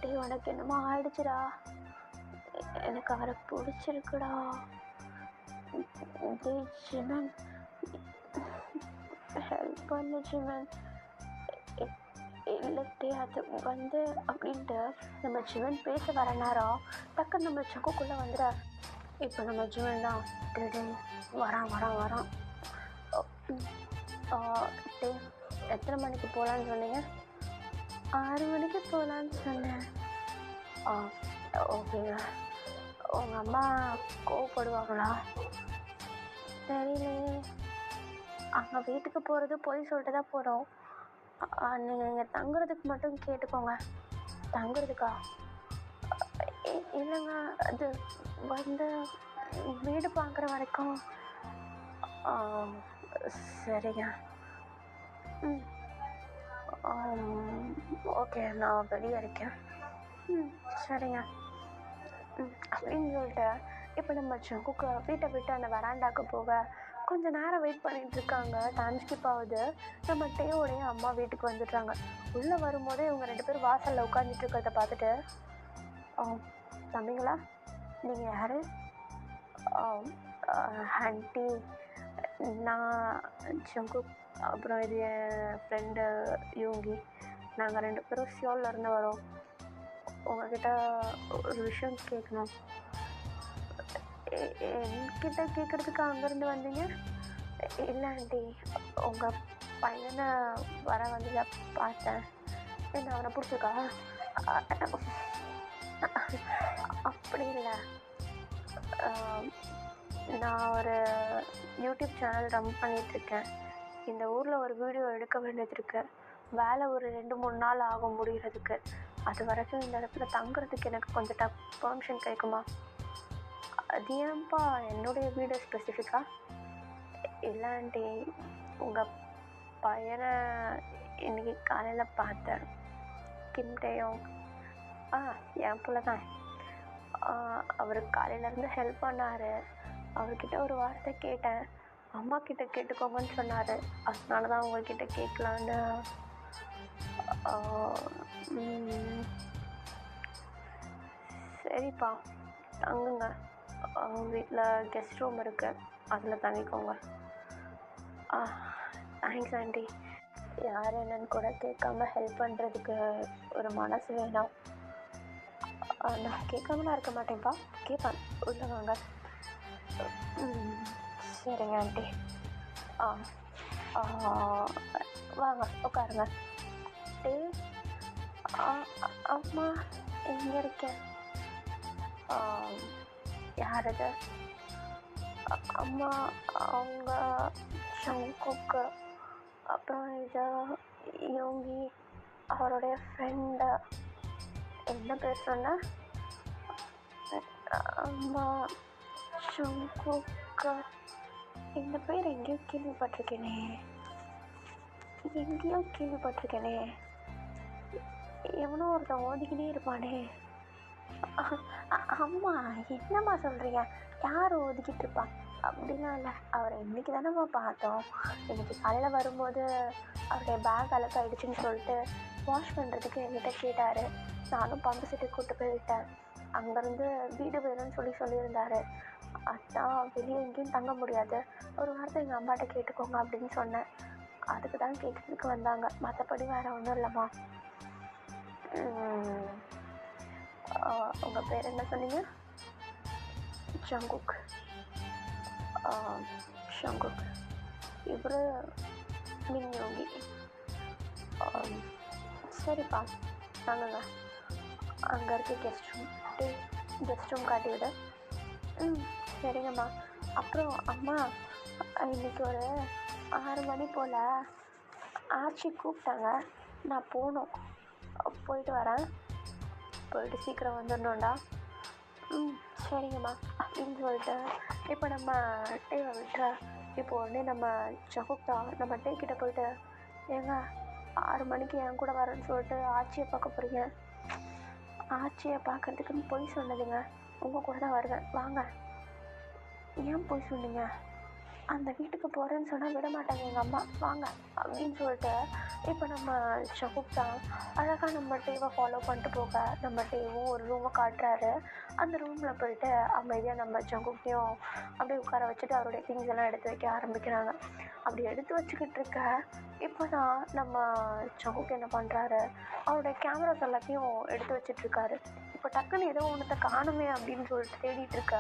டேய், உனக்கு என்னமோ ஆயிடுச்சுடா. எனக்கு அவரை பிடிச்சிருக்குடா. டேய் சிமன், ஹெல்ப் பண்ணுச்சு மேம். இல்லட்டே அது வந்து அப்படின்ட்டு நம்ம ஜீவன் பேச வர நேரம் டக்குன்னு நம்ம சக்குக்குள்ளே வந்துட. இப்போ நம்ம ஜீவன் தான் வரான் வரான் வரான். டே எத்தனை மணிக்கு போகலான்னு சொன்னீங்க? 6 மணிக்கு போகலான்னு சொன்னேன். ஓகேங்க. உங்கள் அம்மா கோவப்படுவாங்களா? தெரியலையே. அங்கே வீட்டுக்கு போகிறது போய் சொல்லிட்டு தான் போகிறோம். நீங்கள் இங்கே தங்குறதுக்கு மட்டும் கேட்டுக்கோங்க. தங்குறதுக்கா? இல்லைங்க, அது வந்து வீடு பார்க்குற வரைக்கும். சரிங்க. ஓகே, நான் வெளியே இருக்கேன். சரிங்க. அப்படின்னு சொல்லிட்டு இப்போ நம்ம சங்குக்கு வீட்டை விட்டு அந்த வராண்டாக்கு போக கொஞ்சம் நேரம் வெயிட் பண்ணிட்டு இருக்காங்க. டைம் ஸ்கிப் ஆகுது. நம்ம டேயோடைய அம்மா வீட்டுக்கு வந்துடுறாங்க. உள்ளே வரும்போதே இவங்க 2 பேரும் வாசலில் உட்காந்துட்டு இருக்கிறத பார்த்துட்டு, தம்பிங்களா நீங்கள் யார்? ஆண்டி, நான் சங்கு, அப்புறம் இது என் ஃப்ரெண்டு யூங்கி. நாங்கள் 2 பேரும் சியோல்லேருந்து வரோம். உங்ககிட்ட ஒரு விஷயம் கேட்கணும். என்கிட்ட கேட்குறதுக்கு அங்கேருந்து வந்தீங்க? இல்லை ஆண்டி, உங்கள் பையனை வர வந்து பார்த்தேன். என்ன அவனை பிடிச்சிருக்கா? அப்படி இல்லை. நான் ஒரு யூடியூப் சேனல் ரன் பண்ணிகிட்ருக்கேன். இந்த ஊரில் ஒரு வீடியோ எடுக்க வேண்டியது இருக்குது. வேலை ஒரு 2-3 நாள் ஆகும் முடிகிறதுக்கு. அது வரைக்கும் இந்த இடத்துல தங்குறதுக்கு எனக்கு கொஞ்சம் பெர்மிஷன் கிடைக்குமா? அது ஏன்ப்பா என்னுடைய வீடு ஸ்பெசிஃபிக்காக? இல்லை ஆண்டி, உங்கள் பையனை இன்றைக்கி காலையில் பார்த்தேன். கிம்டேயும் என் பிள்ளை தான். அவர் காலையிலேருந்து ஹெல்ப் பண்ணார். அவர்கிட்ட ஒரு வார்த்தை கேட்டேன். அம்மா கிட்ட கேட்டுக்கோங்கன்னு சொன்னார். அதனால தான் உங்கள்கிட்ட கேட்கலான்னு. சரிப்பா, தங்குங்க. வீட்டில் கெஸ்ட் ரூம் இருக்குது, அதில் தங்கிக்கோங்க. Thanks aunty. யார் என்னன்னு கூட கேட்காம ஹெல்ப் பண்ணுறதுக்கு ஒரு மனசு வேணும். நான் கேட்காமலாம் இருக்க மாட்டேன்ப்பா, கேட்பேன். உள்ள வாங்க. சரிங்க ஆண்டி. வாங்க உட்காருங்க. டே அம்மா எங்கே இருக்கேன்? யார் அது? அம்மா அவங்க சங்குக்கு, அப்புறம் இது யோகி, அவருடைய ஃப்ரெண்டு. என்ன பேர் சொன்ன? அம்மா சங்குக்கு. இந்த பேர் எங்கேயோ கேள்விப்பட்டிருக்கேனே. எவனோ ஒருத்தன் ஓதிக்கிட்டே இருப்பானே. அம்மா என்னம்மா சொல்கிறீங்க? யார் ஒதுக்கிட்டு இருப்பான்? அப்படிலாம் இல்லை. அவரை இன்றைக்கி தானேம்மா பார்த்தோம். இன்றைக்கி காலையில் வரும்போது அவருடைய பேக் அழுக்காயிடுச்சுன்னு சொல்லிட்டு வாஷ் பண்ணுறதுக்கு என்கிட்ட கேட்டார். நானும் பம்பு செட்டுக்கு கூப்பிட்டு போய் விட்டேன். அங்கேருந்து வீடு வேணும்னு சொல்லியிருந்தார். அதான் வெளியே எங்கேயும் தங்க முடியாது, ஒரு வாரத்தை எங்கள் அம்மாட்ட கேட்டுக்கோங்க அப்படின்னு சொன்னேன். அதுக்கு தான் கேட்குறதுக்கு வந்தாங்க, மற்றபடி வேறு ஒன்றும் இல்லைம்மா. உங்கள் பேர் என்ன சொன்னீங்க? ஜங்குக். ஷங்குக். இவர் மின்யோகி. சரிப்பா, நாங்கங்க அங்கே இருக்க கெஸ்ட் ரூம் காட்டி விட. சரிங்கம்மா. அப்புறம் அம்மா, இன்றைக்கி ஒரு 6 மணி போல் ஆச்சி கூப்பிட்டாங்க. நான் போகணும். போயிட்டு வரேன். போயிட்டு சீக்கிரம் வந்துடணும்டா. சரிங்கம்மா அப்படின்னு சொல்லிட்டு இப்போ நம்ம டேவை விட்டுற. இப்போ உடனே நம்ம ஜகுப்தா நம்ம டே கிட்ட போயிட்டு, ஏங்க 6 மணிக்கு என் கூட வரேன்னு சொல்லிட்டு ஆச்சியை பார்க்க போகிறீங்க. ஆச்சியை பார்க்கறதுக்குன்னு பொய் சொன்னதுங்க. உங்கள் கூட தான் வருவேன், வாங்க. ஏன் பொய் சொன்னீங்க? அந்த வீட்டுக்கு போகிறேன்னு சொன்னால் விட மாட்டாங்க எங்கள் அம்மா, வாங்க அப்படின்னு சொல்லிட்டு இப்போ நம்ம ஷகுப் தான் அழகாக நம்ம டேவை ஃபாலோ பண்ணிட்டு போக நம்ம டேவும் ஒரு ரூமை காட்டுறாரு. அந்த ரூமில் போயிட்டு அமைதியாக நம்ம ஜங்குக்கையும் அப்படியே உட்கார வச்சுட்டு அவருடைய திங்ஸ் எல்லாம் எடுத்து வைக்க ஆரம்பிக்கிறாங்க. அப்படி எடுத்து வச்சுக்கிட்டு இருக்க இப்போ தான் நம்ம ஜங்குக்கு என்ன பண்ணுறாரு, அவருடைய கேமராஸ் எல்லாத்தையும் எடுத்து வச்சிட்ருக்காரு. இப்போ டக்குன்னு ஏதோ ஒன்றத்தை காணுமே அப்படின்னு சொல்லிட்டு தேடிட்டு இருக்க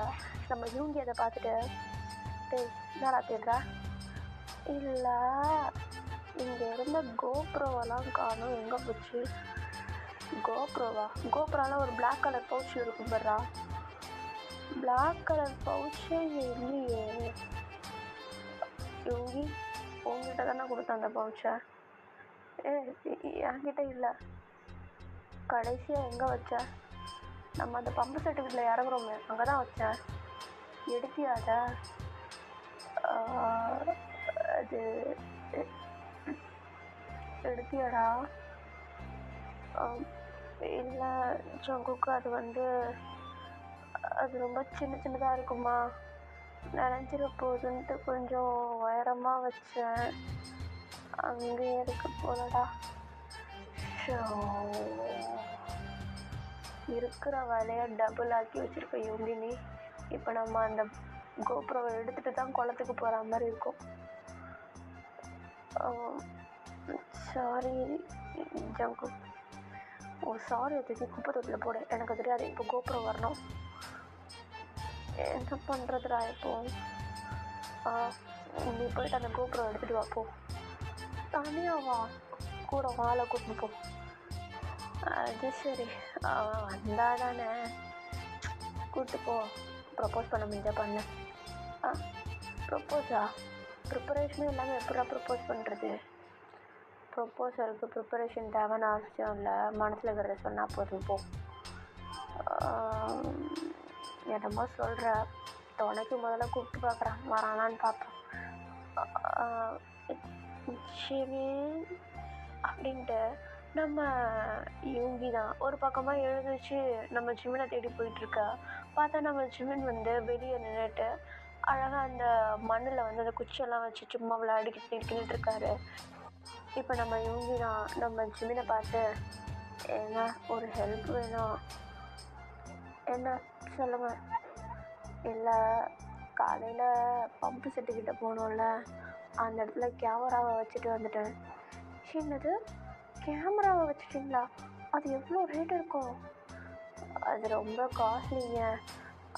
நம்ம யூங்கி அதை பார்த்துட்டு, டேய் என்னடா தேடுறா? இல்லை, இங்கே இருந்த கோப்ரோவெல்லாம் காணும், எங்கே போச்சு? கோப்ரோவா? கோப்ரோலாம் ஒரு பிளாக் கலர் பவுச் இருக்கும் பர்றா. பிளாக் கலர் பவுச்சே இங்கே இல்லையே. யோகி உங்ககிட்ட தானே கொடுத்தேன் அந்த பவுச்சை. என்கிட்ட இல்லை. கடைசியாக எங்கே வச்ச? நம்ம அந்த பம்பு செட்டு வீட்டில் இறங்குறோமே அங்கே தான் வச்சேன். எடுத்தியாத? அது எடுத்தியாடா? இல்லை ஜங்குக்கு, அது ரொம்ப சின்னதாக இருக்குமா, நினைஞ்சிட போகுதுன்ட்டு கொஞ்சம் உயரமாக வச்சேன். அங்கேயே இருக்கு போலடா. இருக்கிற வேலையை டபுள் ஆக்கி வச்சுருக்க யோகினி. இப்போ நம்ம அந்த கோபுரவை எடுத்துகிட்டு தான் குளத்துக்கு போகிற மாதிரி இருக்கும். சாரி ஜங்கு. சாரி, அது குப்பை தொட்டில் போடு, எனக்கு தெரியாது. இப்போ கோபுரம் வரணும். என்ன பண்ணுறதுடா இப்போ? நீ போயிட்டு அந்த கோபுரம் எடுத்துகிட்டு வா போ. தனியாக வா, கூட வாழை கூட்டின்னு போ. அது சரி, வந்தா தானே கூப்பிட்டு போ. ப்ரப்போஸ் பண்ண முடிஞ்சா பண்ண. ப்ரப்போஸா? ப்ரிப்பரேஷனும் இல்லாமல் எப்படா ப்ரப்போஸ் பண்ணுறது? ப்ரப்போஸலுக்கு ப்ரிப்பரேஷன் தேவைன்னு அவசியம் இல்லை, மனசில் இருக்கிறத சொன்னால் போதும் போ. என்னமோ சொல்கிற, துணைக்கு முதல்ல கூப்பிட்டு பார்க்குறேன், வரானான்னு பார்ப்போம். சரி அப்படின்ட்டு நம்ம யோகி தான் ஒரு பக்கமாக எழுதிச்சு நம்ம ஜிமினை தேடி போயிட்டுருக்கா. பார்த்தா நம்ம ஜிமின் வெளியே நின்றுட்டு அழகாக அந்த மண்ணில் அந்த குச்சியெல்லாம் வச்சு சும்மா விளையாடிக்கிட்டு நின்றுட்டு இருக்காரு. இப்போ நம்ம யோகி தான் நம்ம ஜிமினை பார்த்து, ஏங்க ஒரு ஹெல்ப் வேணும். என்ன சொல்லுங்கள். இல்லை, காலையில் பம்பு செட்டுக்கிட்ட போனோம்ல, அந்த இடத்துல கேமராவை வச்சுட்டு வந்துட்டேன். என்னது, கேமராவை வச்சுட்டிங்களா? அது எவ்வளோ ரேட் இருக்கும்? அது ரொம்ப காஸ்ட்லிங்க,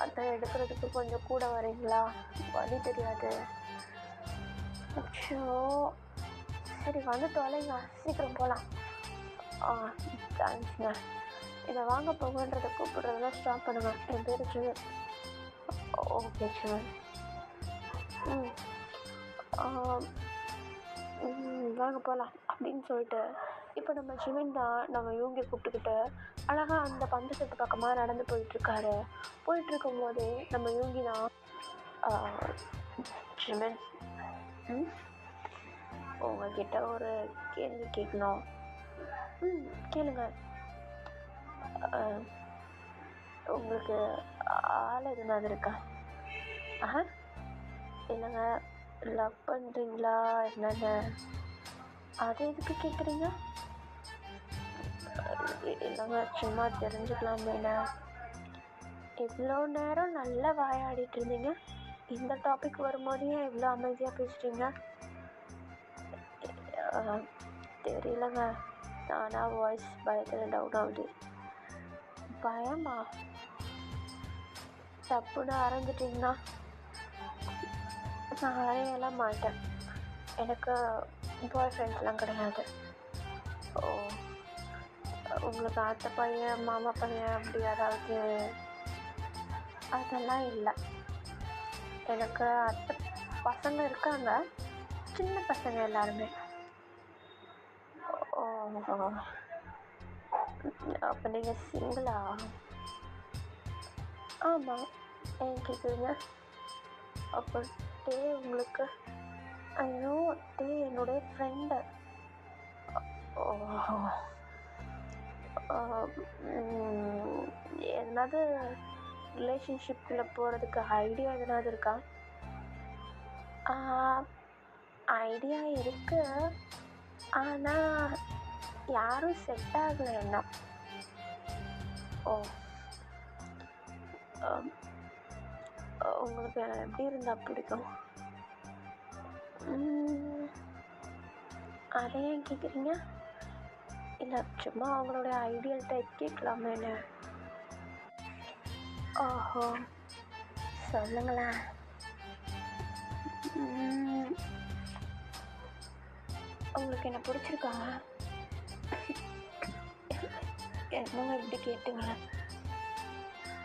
அதான் எடுக்கிறதுக்கு கொஞ்சம் கூட வரீங்களா? வழி தெரியாது. அச்சோ, சரி வந்து தொலைங்க, சீக்கிரம் போகலாம். தேங்க்ஸ்ங்க. இதை வாங்க போங்கன்றதை கூப்பிட்றதெல்லாம் ஸ்டாப் பண்ணுங்கள். என் பேர் சிவன். ஓகே சிவன். வாங்க போகலாம் அப்படின்னு சொல்லிட்டு இப்போ நம்ம ஜிமின் தான் நம்ம யோகியை கூப்பிட்டுக்கிட்டு அழகாக அந்த பந்து செட்டு பக்கமாக நடந்து போயிட்டுருக்காரு. போயிட்டுருக்கும் போதே நம்ம யோகி தான், ஜிமின் உங்கள்கிட்ட ஒரு கேள்வி கேட்கணும். கேளுங்க. உங்களுக்கு ஆள் எதுனாது இருக்கா? இல்லைங்க, லவ் பண்ணுறீங்களா என்னென்ன? அது எதுக்கு கேட்குறீங்க? இல்லைங்க, சும்மா தெரிஞ்சுக்கலாமேண்ணா. இவ்வளோ நேரம் நல்லா வாயாடிட்டு இருந்தீங்க, இந்த டாபிக் வரும்போது ஏன் இவ்வளோ அமைதியாக பேசுகிறீங்க? தெரியலங்க, நானாக வாய்ஸ் பயத்தில் டவுன் ஆகுது. பயமா? தப்புன்னு அரைஞ்சிட்டிங்கன்னா? நான் அறையெல்லாம் மாட்டேன், எனக்கு பாய் ஃப்ரெண்ட்ஸ்லாம் கிடையாது. உங்களுக்கு அத்தை பையன் மாமா பையன் அப்படி யாராவது? அதெல்லாம் இல்லை, எனக்கு அத்தை பசங்க இருக்காங்க, சின்ன பசங்க எல்லாருமே. அப்போ நீங்கள் சிங்கிளா? ஆமாம். ஏன் கேட்குறீங்க? அப்போ டே உங்களுக்கு? ஐயோ, டே என்னுடைய ஃப்ரெண்டு. எதனாவது ரிலேஷன்ஷிப்பில் போகிறதுக்கு ஐடியா எதனாவது இருக்கா? ஐடியா இருக்கு, ஆனால் யாரும் செட் ஆகலை என்ன. ஓ, அம், உங்களுக்கு எப்படி இருந்தால் பிடிக்கும்? அதை ஏன் கேட்குறீங்க? இல்லை, சும்மா அவங்களுடைய ஐடியல் டைப் கேட்கலாமேன்னு. ஓஹோ, சொல்லுங்களேன். உங்களுக்கு என்ன பிடிச்சிருக்கா? என்னங்க இப்படி கேட்டுங்க?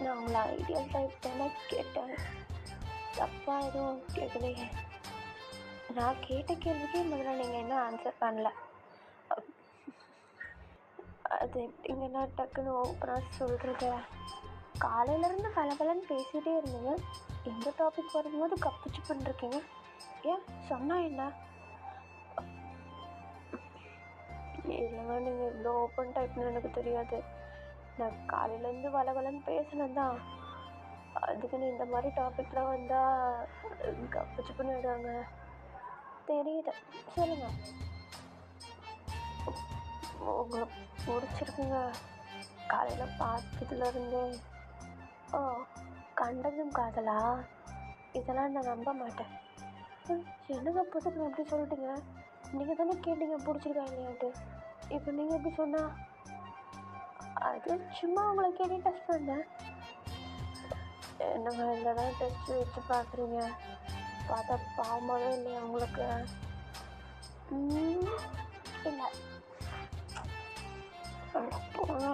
நான் உங்களை ஐடியல் டைப் தானே கேட்டேன், தப்பாக எதுவும் கேட்கலையே. நான் கேட்ட கேள்விக்கே முதல்ல நீங்கள் என்ன ஆன்சர் பண்ணல. அது எப்படிங்கன்னா டக்குன்னு ஓப்பனாக சொல்கிறது. காலையிலேருந்து பலன்னு பேசிகிட்டே இருந்தீங்க, எந்த டாபிக் வரும்போது கப்பிச்சு பண்ணிருக்கீங்க. ஏன் சொன்னால் என்ன? இல்லைங்க, நீங்கள் இவ்வளோ ஓப்பன் டைப்னு எனக்கு தெரியாது. நான் காலையிலேருந்து வளன்னு பேசினேன் தான், அதுக்குன்னு இந்த மாதிரி டாபிக்லாம் வந்தால் கப்பிச்சு பண்ணிடுவாங்க. தெரியுது, சொல்லுங்க. உங்களை பிடிச்சிருக்குங்க காலையில் பார்த்ததுலேருந்து. ஓ, கண்டதும் காதலா? இதெல்லாம் நான் நம்ப மாட்டேன். என்னங்க புதுக்கு எப்படி சொல்லிட்டீங்க? நீங்கள் தானே கேட்டீங்க பிடிச்சிருக்கா இல்லையான்ட்டு. இப்போ நீங்கள் எப்படி சொன்னால்? அது சும்மா உங்களை கேட்டு டெஸ்ட் பண்ணேன். என்னங்க இல்லைதான் டெஸ்ட் வச்சு பார்க்குறீங்க? பார்த்தா பாவமாகவே இல்லையா உங்களுக்கு? இல்லை, போங்க.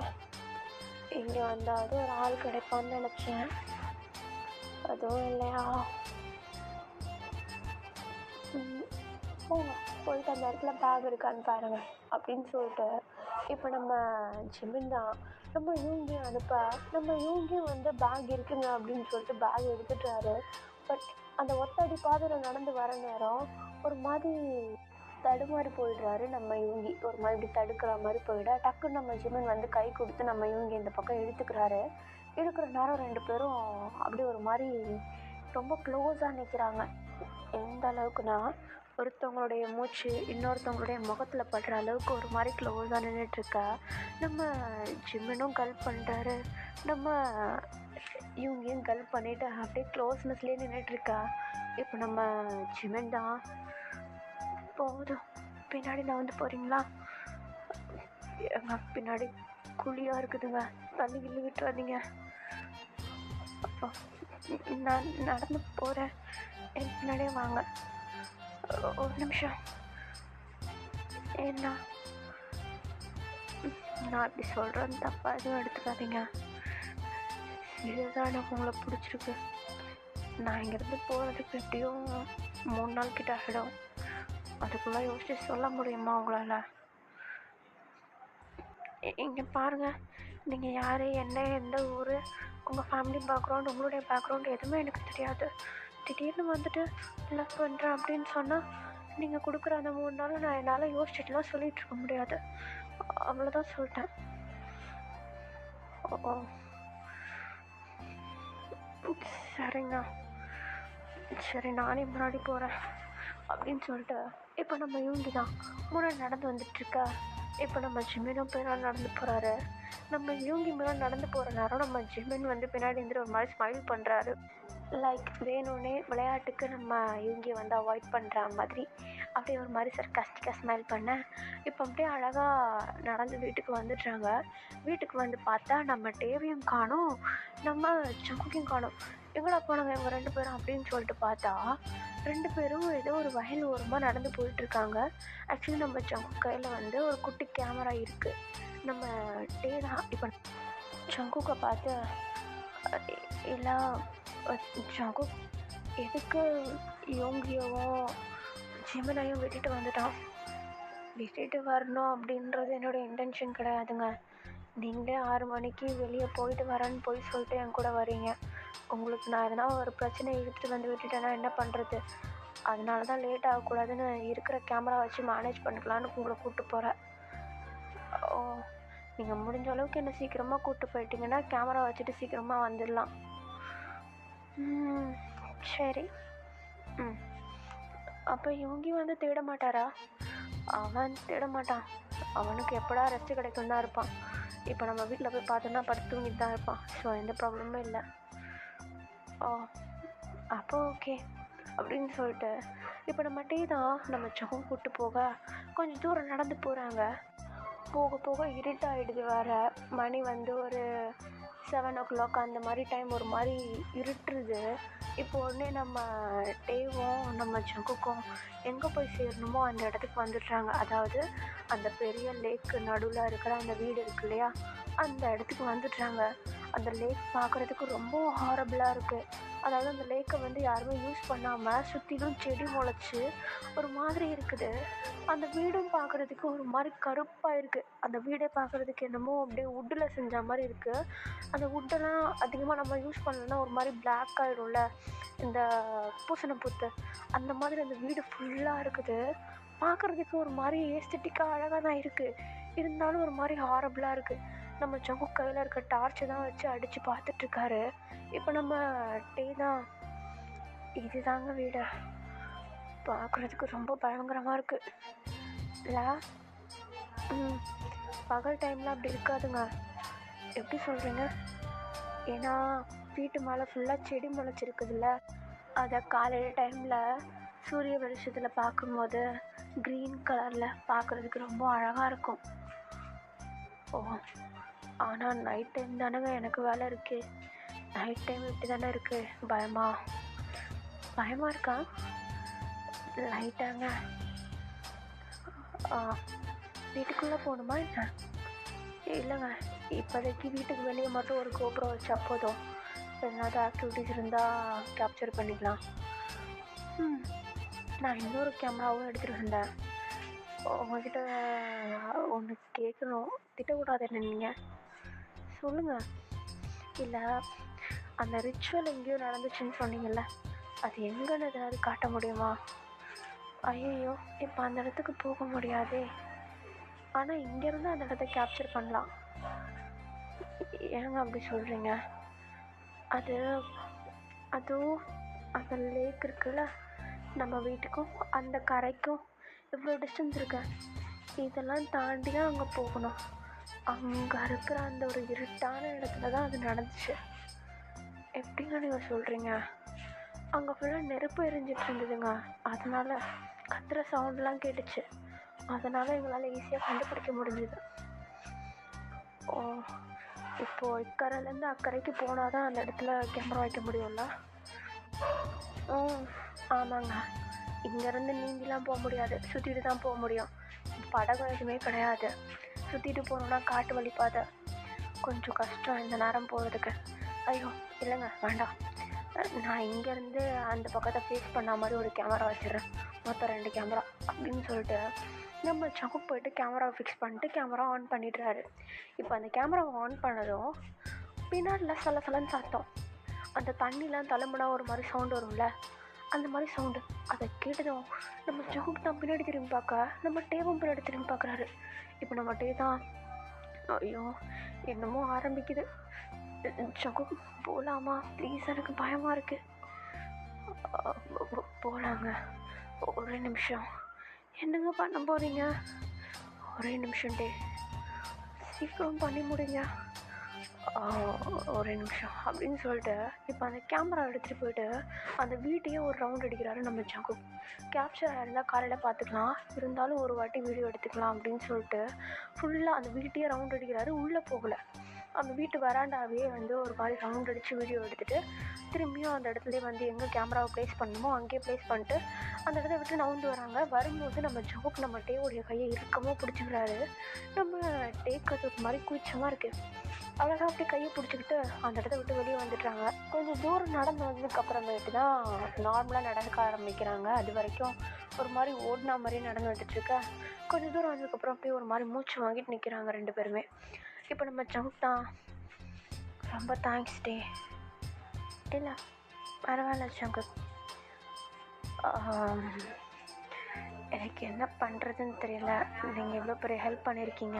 இங்கே வந்தாவது ஒரு ஆள் கிடைப்பான்னு நினச்சேன், அதுவும் இல்லையா? போங்க, போயிட்டு அந்த இடத்துல பேக் இருக்கான்னு பாருங்க அப்படின்னு சொல்லிட்டு இப்போ நம்ம ஜிமின் தான் நம்ம இவங்கேயும் அனுப்ப, நம்ம இவங்கேயும் பேக் இருக்குங்க அப்படின்னு சொல்லிட்டு பேக் எடுத்துட்டாரு. பட் அந்த ஒத்தடி பாதையில் நடந்து வர நேரம் ஒரு மாதிரி தடுமாறி போயிடுறாரு. நம்ம இவங்கி ஒரு மாதிரி இப்படி தடுக்கிற மாதிரி போயிட, டக்குன்னு நம்ம ஜிமின் கை கொடுத்து நம்ம இவங்க இந்த பக்கம் இழுத்துக்கிறாரு. இழுக்கிற நேரம் ரெண்டு பேரும் அப்படி ஒரு மாதிரி ரொம்ப க்ளோஸாக நிற்கிறாங்க. எந்த அளவுக்குன்னா, ஒருத்தவங்களுடைய மூச்சு இன்னொருத்தவங்களுடைய முகத்தில் படுற அளவுக்கு ஒரு மாதிரி க்ளோஸாக நின்றுட்டுருக்கா. நம்ம ஜிம்மினும் கல்ப் பண்ணுறாரு, நம்ம இவங்கேயும் கல்ப் பண்ணிவிட்டு அப்படியே க்ளோஸ்னஸ்லேயே நின்றுட்டுருக்கா. இப்போ நம்ம ஜிமின் தான், போதும் பின்னாடி நான் போகிறீங்களா? எங்கள் பின்னாடி குழியாக இருக்குதுங்க, தள்ளி கிள்ளி விட்டுறாதீங்க. அப்போ நான் நடந்து போகிறேன், எனக்கு பின்னாடியே வாங்க. ஒரு நிமிஷம். என்ன நான் அப்படி சொல்கிறேன்னு தப்பாக எதுவும் எடுத்துக்காதீங்க. இதுதான் எனக்கு உங்களை பிடிச்சிருக்கு. நான் இங்கேருந்து போகிறதுக்கு எப்படியும் 3 நாள் கிட்ட ஆகிடும். அதுக்குள்ளே யோசிச்சு சொல்ல முடியுமா உங்களால்? இங்கே பாருங்கள், நீங்கள் யார், என்ன, எந்த ஊர், உங்கள் ஃபேமிலி பேக்ரவுண்ட், உங்களுடைய பேக்ரவுண்ட் எதுவுமே எனக்கு தெரியாது. திடீர்னு லவ் பண்ணுறேன் அப்படின்னு சொன்னால் நீங்கள் கொடுக்குற அந்த 3 நாள் நான் என்னால் யோசிச்சுட்டுலாம் சொல்லிகிட்ருக்க முடியாது. அவ்வளோதான் சொல்லிட்டேன். ஓ, சரிங்க, சரி நானே முன்னாடி போகிறேன் அப்படின்னு சொல்லிட்டு இப்போ நம்ம இவங்க தான் முன்னாடி நடந்து வந்துட்டுருக்கா. இப்போ நம்ம ஜிமினும் பின்னாடி நடந்து போகிறாரு. நம்ம இவங்க முன்னாடி நடந்து போகிற நேரம் நம்ம ஜிமின் பின்னாடி இருந்துட்டு ஒரு மாதிரி ஸ்மைல் பண்ணுறாரு. லைக் வேணும்னே விளையாட்டுக்கு நம்ம இவங்க அவாய்ட் பண்ணுற மாதிரி அப்படியே ஒரு மாதிரி சர்காஸ்டிக்காக ஸ்மைல் பண்ணேன். இப்போ அப்படியே அழகாக நடந்து வீட்டுக்கு வந்துடுறாங்க. வீட்டுக்கு பார்த்தா நம்ம டேவியும் காணும், நம்ம சங்குக்கையும் காணும். எங்கடா போனாங்க இவங்க 2 பேரும் அப்படின்னு சொல்லிட்டு பார்த்தா 2 பேரும் ஏதோ ஒரு வயல் ஓரமாக நடந்து போயிட்டுருக்காங்க. ஆக்சுவலி நம்ம சங்கு கையில் ஒரு குட்டி கேமரா இருக்குது. நம்ம டே தான் இப்போ சங்குக்கை பார்த்து, இல்லை சங்கு எதுக்கு யோங்கியவும் ஜிமினையும் விட்டுட்டு வந்துட்டான்? விட்டுட்டு வரணும் அப்படின்றது என்னோடய இன்டென்ஷன் கிடையாதுங்க. நீங்களே 6 மணிக்கு வெளியே போயிட்டு வரேன்னு போய் சொல்லிட்டு என் கூட வரீங்க. உங்களுக்கு நான் எதனா ஒரு பிரச்சனையை இழுத்துட்டு விட்டுட்டேன்னா என்ன பண்ணுறது? அதனால தான் லேட் ஆகக்கூடாதுன்னு இருக்கிற கேமரா வச்சு மேனேஜ் பண்ணிக்கலான்னு உங்களை கூப்பிட்டு போகிறேன். ஓ, நீங்கள் முடிஞ்ச அளவுக்கு என்ன சீக்கிரமாக கூப்பிட்டு போயிட்டீங்கன்னா கேமரா வச்சுட்டு சீக்கிரமாக வந்துடலாம். சரி. அப்போ இவங்க வந்து தேட மாட்டாரா? அவன் தேட மாட்டான். அவனுக்கு எப்படா ரெஸ்ட் கிடைக்கும் தான் இருப்பான். இப்போ நம்ம வீட்டில் போய் பார்த்தோன்னா படுத்து தூங்கிட்டு தான் இருப்பான். ஸோ எந்த ப்ராப்ளமும் இல்லை. ஓ, அப்போ ஓகே அப்படின்னு சொல்லிட்டு இப்போ நம்ம டீ தான் நம்ம சகம் கூப்பிட்டு போக கொஞ்சம் தூரம் நடந்து போகிறாங்க. போக போக இருட்டாகிடுது வேறு. மணி வந்து ஒரு 7 o'clock அந்த மாதிரி டைம் ஒரு மாதிரி இருட்டுருது. இப்போ உடனே நம்ம டேவும் நம்ம ஜங்குக்கும் எங்கே போய் சேரணுமோ அந்த இடத்துக்கு வந்துடுறாங்க. அதாவது அந்த பெரிய லேக்கு நடுவில் இருக்கிற அந்த வீடு இருக்கு இல்லையா, அந்த இடத்துக்கு வந்துடுறாங்க. அந்த லேக் பார்க்குறதுக்கு ரொம்ப ஹாரபிளாக இருக்குது. அதாவது அந்த லேக்கை வந்து யாருமே யூஸ் பண்ணாமல் சுற்றிலும் செடி முளைச்சி ஒரு மாதிரி இருக்குது. அந்த வீடும் பார்க்குறதுக்கு ஒரு மாதிரி கருப்பாக இருக்குது. அந்த வீடை பார்க்குறதுக்கு என்னமோ அப்படியே வுட்டில் செஞ்ச மாதிரி இருக்குது. அந்த வுட்டெல்லாம் அதிகமாக நம்ம யூஸ் பண்ணலன்னா ஒரு மாதிரி பிளாக் ஆகிடும்ல, இந்த பூசணை பூத்து அந்த மாதிரி அந்த வீடு ஃபுல்லாக இருக்குது. பார்க்குறதுக்கு ஒரு மாதிரி ஏஸ்தட்டிக்காக அழகாக தான் இருக்குது. இருந்தாலும் ஒரு மாதிரி ஹாரபிளாக இருக்குது. நம்ம ஜங்கு கையில் இருக்க டார்ச்சை தான் வச்சு அடித்து பார்த்துட்ருக்காரு. இப்போ நம்ம டே தான், இதுதாங்க வீடு, பார்க்குறதுக்கு ரொம்ப பயங்கரமாக இருக்குது இல்லை? பகல் டைமில் அப்படி இருக்காதுங்க. எப்படி சொல்கிறீங்க? ஏன்னா வீட்டு மேலே ஃபுல்லாக செடி முளைச்சிருக்குதுல்ல, அதை காலையில் டைமில் சூரிய வெளிச்சத்தில் பார்க்கும்போது க்ரீன் கலரில் பார்க்குறதுக்கு ரொம்ப அழகாக இருக்கும். ஓ, ஆனால் நைட் டைம் தானேங்க எனக்கு வேலை இருக்குது. நைட் டைம் இப்படி தானே இருக்குது. பயமாக இருக்கா? லைட்டாங்க. வீட்டுக்குள்ளே போகணுமா என்ன? இல்லைங்க, இப்போதைக்கு வீட்டுக்கு வெளியே மட்டும் ஒரு கோபுரம் வச்சா போதும். ஏதாவது ஆக்டிவிட்டிஸ் இருந்தால் கேப்சர் பண்ணிக்கலாம். நான் இன்னொரு கேமராவும் எடுத்துகிட்டு வந்தேன். உங்கள்கிட்ட ஒன்று கேட்கணும், திட்டக்கூடாது என்ன நீங்கள்? சொல்லுங்கள். இல்லை, அந்த ரிச்சுவல் எங்கேயோ நடந்துச்சுன்னு சொன்னீங்கல்ல, அது எங்கன்னு ஏதாவது காட்ட முடியுமா? ஐயோ, இப்போ அந்த இடத்துக்கு போக முடியாதே. ஆனால் இங்கேருந்து அந்த இடத்த கேப்சர் பண்ணலாம். ஏங்க அப்படி சொல்கிறீங்க? அதுவும் அந்த லேக் இருக்குல்ல, நம்ம வீட்டுக்கும் அந்த கரைக்கும் இவ்வளோ டிஸ்டன்ஸ் இருக்கு. இதெல்லாம் தாண்டி தான் அங்கே போகணும். அங்கே இருக்கிற அந்த ஒரு இருட்டான இடத்துல தான் அது நடந்துச்சு. எப்படிங்க நீங்கள் சொல்கிறீங்க? அங்கே ஃபுல்லாக நெருப்பு எரிஞ்சிட்டு இருந்ததுங்க. அதனால் கத்துற சவுண்டெலாம் கேட்டுச்சு. அதனால் எங்களால் ஈஸியாக கண்டுபிடிக்க முடிஞ்சுது. ஓ, இப்போது இக்கரையிலேருந்து அக்கறைக்கு போனால் தான் அந்த இடத்துல கேமரா வைக்க முடியும்ல? ஆமாங்க. இங்கேருந்து நீந்திலாம் போக முடியாது, சுற்றிட்டு தான் போக முடியும். படகு எதுவுமே கிடையாது. சுற்றிட்டு போகணுன்னா காட்டு வழிப்பாதை, கொஞ்சம் கஷ்டம் இந்த நேரம் போகிறதுக்கு. ஐயோ இல்லைங்க, வேண்டாம். நான் இங்கேருந்து அந்த பக்கத்தை ஃபேஸ் பண்ண மாதிரி ஒரு கேமரா வச்சிடுறேன், மொத்தம் 2 கேமரா அப்படின்னு சொல்லிட்டு நம்ம சங்கு போய்ட்டு கேமராவை ஃபிக்ஸ் பண்ணிட்டு கேமரா ஆன் பண்ணிடுறாரு. இப்போ அந்த கேமராவை ஆன் பண்ணதும் பின்னாடியில் சலசலன்னு சத்தம். அந்த தண்ணிலாம் தலைமுன்னா ஒரு மாதிரி சவுண்டு வரும்ல, அந்த மாதிரி சவுண்டு. அதை கேட்டதும் நம்ம ஜகுப் தான் பின்னாடி திரும்பி பார்க்க, நம்ம டேவும் பின்னாடி திரும்பி பார்க்குறாரு. இப்போ நம்ம டே தான், ஐயோ என்னமோ ஆரம்பிக்குது. ஜகுப் போகலாமா ப்ளீஸ், எனக்கு பயமாக இருக்குது. போகலாங்க. ஒரே நிமிஷம். என்னங்க பண்ண போகிறீங்க? ஒரே நிமிஷம் டே, சீக்கிரம் பண்ணி முடிங்க. ஒரே நிமிஷம் அப்படின்னு சொல்லிட்டு இப்போ அந்த கேமரா எடுத்துகிட்டு போயிட்டு அந்த வீட்டையே ஒரு ரவுண்ட் அடிக்கிறாரு நம்ம ஜங்கு. கேப்சர் இருந்தால் காலையில் பார்த்துக்கலாம், இருந்தாலும் ஒரு வாட்டி வீடியோ எடுத்துக்கலாம் அப்படின்னு சொல்லிட்டு ஃபுல்லாக அந்த வீட்டையே ரவுண்ட் அடிக்கிறாரு. உள்ளே போகலை, அந்த வீட்டு வராண்டாவே வந்து ஒரு மாதிரி ரவுண்ட் அடித்து வீடியோ எடுத்துகிட்டு திரும்பியும் அந்த இடத்துலேயே வந்து எங்கே கேமராவை ப்ளேஸ் பண்ணணுமோ அங்கேயே ப்ளேஸ் பண்ணிட்டு அந்த இடத்த விட்டு நவுந்து வராங்க. வரும்போது நம்ம ஜோக் நம்ம டேவுடைய கையை இறுக்கமாக பிடிச்சிக்கிறாரு. நம்ம டேக்கு அது ஒரு மாதிரி கூச்சமாக இருக்குது. அழகாக அப்படியே கையை பிடிச்சிக்கிட்டு அந்த இடத்த விட்டு வெளியே வந்துடுறாங்க. கொஞ்சம் தூரம் நடந்து வந்ததுக்கப்புறமேட்டு தான் நார்மலாக நடக்க ஆரம்பிக்கிறாங்க. அது வரைக்கும் ஒரு மாதிரி ஓடினா மாதிரியே நடந்து வந்துட்டுருக்க. கொஞ்சம் தூரம் வந்ததுக்கப்புறம் அப்படியே ஒரு மாதிரி மூச்சு வாங்கிட்டு நிற்கிறாங்க 2 பேருமே. இப்போ நம்ம ஜங்க் தான், ரொம்ப தேங்க்ஸ் டே. இல்லை பரவாயில்ல ஜங்கு, எனக்கு என்ன பண்ணுறதுன்னு தெரியல, நீங்கள் இவ்வளோ பெரிய ஹெல்ப் பண்ணியிருக்கீங்க,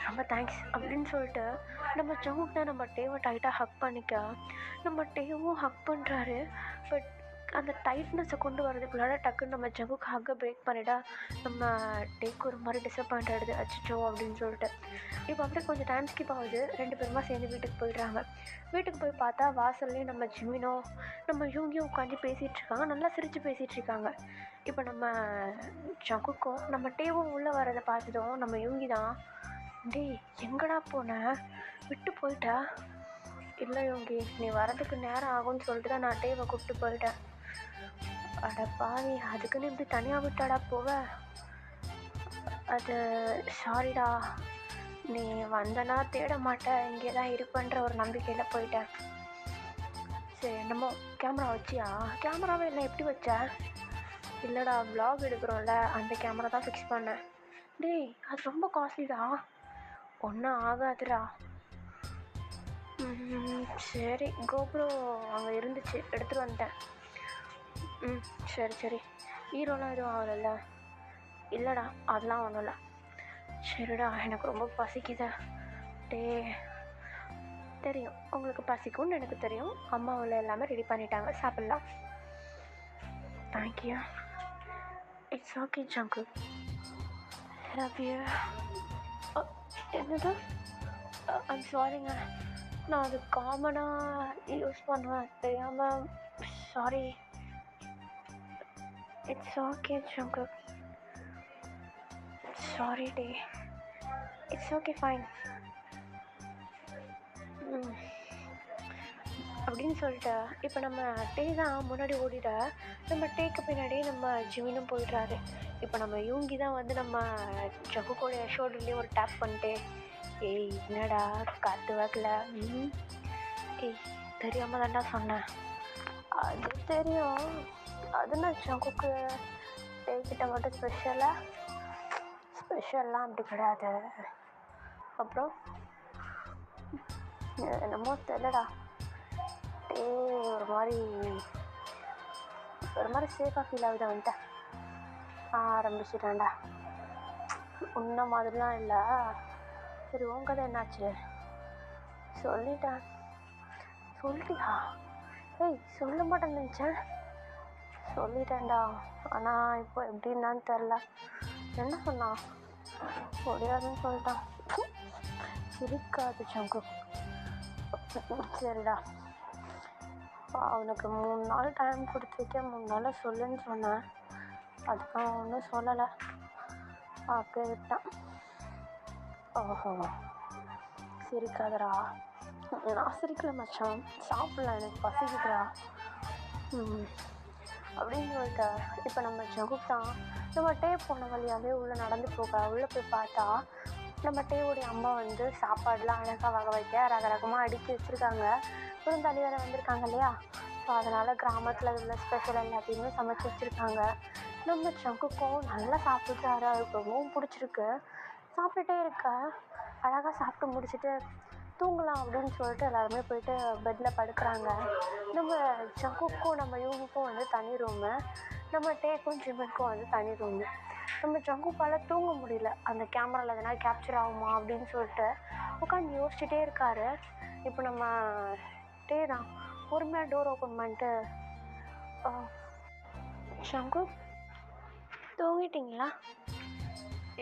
ரொம்ப தேங்க்ஸ் அப்படின்னு சொல்லிட்டு நம்ம ஜங்க் தான் நம்ம டேவை டைட்டாக ஹக் பண்ணிக்க, நம்ம டேவும் ஹக் பண்ணுறாரு. பட் அந்த டைட்னஸை கொண்டு வரதுக்குள்ளார டக்குன்னு நம்ம ஜங்குக்கு ஹக்கை பிரேக் பண்ணிட்டா நம்ம டேக்கு ஒரு மாதிரி டிசப்பாயிண்ட் ஆகிடுது. அச்சோ அப்படின்னு சொல்லிட்டு இப்போ அப்படியே கொஞ்சம் டைம் ஸ்கிப் ஆகுது. 2 பேருமா சேர்ந்து வீட்டுக்கு போயிடுறாங்க. வீட்டுக்கு போய் பார்த்தா வாசல்லையும் நம்ம ஜிமினோ நம்ம யூங்கியும் உட்காந்து பேசிகிட்டு இருக்காங்க. நல்லா சிரித்து பேசிகிட்டு இருக்காங்க. இப்போ நம்ம ஜங்குக்கும் நம்ம டேவும் உள்ளே வரதை பார்த்ததும் நம்ம யூங்கி தான், டேய் எங்கடா போன, விட்டு போயிட்டா? இல்லை யோகி, நீ வரதுக்கு நேரம் ஆகும்னு சொல்லிட்டு தான் நான் டேவை கூப்பிட்டு போயிட்டேன். அட பாவி, அதுக்குன்னு இப்படி தனியாக விட்டாடா போவ? அது சாரிடா, நீ வந்தனா தேட மாட்டேன், இங்கே தான் இருப்பேன்ற ஒரு நம்பிக்கையில் போயிட்டேன். சரி, என்னமோ கேமரா வச்சியா? கேமராவே இல்லை, எப்படி வச்ச? இல்லைடா, வ்ளாக் எடுக்கிறோம்ல, அந்த கேமரா தான் ஃபிக்ஸ் பண்ணேன். டேய் அது ரொம்ப காஸ்ட்லிடா. ஒன்றும் ஆகாதுடா. சரி, கோப்ரோ அங்கே இருந்துச்சு, எடுத்துகிட்டு வந்துட்டேன். சரி சரி, ஹீரோலாம் எதுவும் ஆகலைல்ல? இல்லைடா, அதெல்லாம் ஒன்றும் இல்லை. சரிடா, எனக்கு ரொம்ப பசிக்குது. டே, தெரியும் உங்களுக்கு பசிக்கும்னு எனக்கு தெரியும். அம்மாவில் எல்லாமே ரெடி பண்ணிட்டாங்க, சாப்பிட்லாம். தேங்க்யூ. இட்ஸ் ஓகே ஜங்கு, லவ் யூ. என்னது? ஐம் சாரிங்க, நான் அது காமனாக யூஸ் பண்ணுவேன், தெரியாமல். சாரி. இட்ஸ் ஓகே ஜங்கு, சாரி டே. It's okay, fine. அப்படின்னு சொல்லிட்டு இப்போ நம்ம டே தான் முன்னாடி ஓடிட, நம்ம டேக்கு பின்னாடியே நம்ம ஜிமினும் போயிடுறாரு. இப்போ நம்ம யூங்கி தான் வந்து நம்ம ஜங்குக்கோடைய ஷோல்டர்லேயே ஒரு டேப் பண்ணிட்டு, ஏய் என்னடா காற்று வாக்கல? ஏய் தெரியாமல் தான்டா சொன்னேன். அது தெரியும், அது நான் ஜங்குக்கு டேக்கிட்ட மட்டும் ஸ்பெஷல்லாம் அப்படி கிடையாது. அப்புறம் என்னமோ தெரியலடா, டே ஒரு மாதிரி சேஃபாக ஃபீல் ஆகுது. வந்துட்டேன், ஆரம்பிச்சிட்டான்டா. உன்ன மாதிரிலாம் இல்லை. சரி, உன் கதை என்னாச்சு? சொல்லிட்டியா? ஏய் சொல்ல மாட்டேன்னு நினச்சேன். சொல்லிட்டேன்டா, ஆனால் இப்போ எப்படின்னான்னு தெரில. என்ன சொன்னான்? முடியாதுன்னு சொல்லிட்டான். சிரிக்காது ஜங்கு. சரிடா, அவனுக்கு 3 நாள் டைம் கொடுத்துருக்கேன், 3 நாளில் சொல்லுன்னு சொன்னேன். அதுதான் ஒன்றும் சொல்லலை, அப்படியே விட்டான். ஓஹோ, சிரிக்காதடா. நான் சிரிக்கல மச்சான், சாப்பிடலாம், எனக்கு பசிக்குதுடா. அப்படின்னு சொல்லிட்டு இப்போ நம்ம ஜங்குதான் நம்ம டே போன வழியாகவே உள்ளே நடந்து உள்ளே போய் பார்த்தா நம்ம டேவுடைய அம்மா வந்து சாப்பாடுலாம் அழகாக வகை வைக்க ரகரகமாக அடுக்கி வச்சுருக்காங்க. விருந்தாளி வேறு வந்திருக்காங்க இல்லையா? ஸோ அதனால் கிராமத்தில் உள்ள ஸ்பெஷல் எல்லாத்தையுமே சமைச்சு வச்சுருக்காங்க. நம்ம ஜங்குக்கும் நல்லா சாப்பிட்றாரு, அவருக்கு ரொம்பவும் பிடிச்சிருக்கு. சாப்பிட்டுட்டே இருக்க அழகாக சாப்பிட்டு முடிச்சுட்டு தூங்கலாம் அப்படின்னு சொல்லிட்டு எல்லாருமே போயிட்டு பெட்டில் படுக்கிறாங்க. நம்ம ஜங்குக்கும் நம்ம யூங்குக்கும் வந்து தனி ரூமு, நம்ம டேக்கும் ஜிம்முக்கும் வந்து தனி ரூமு. நம்ம ஜங்குப்பால் தூங்க முடியல, அந்த கேமராவில் எதனா கேப்சர் ஆகுமா அப்படின்னு சொல்லிட்டு உட்காந்து யோசிச்சுட்டே இருக்காரு. இப்போ நம்ம டே தான் பொறுமையாக டோர் ஓப்பன் பண்ணிட்டு, ஜங்கு தூங்கிட்டீங்களா?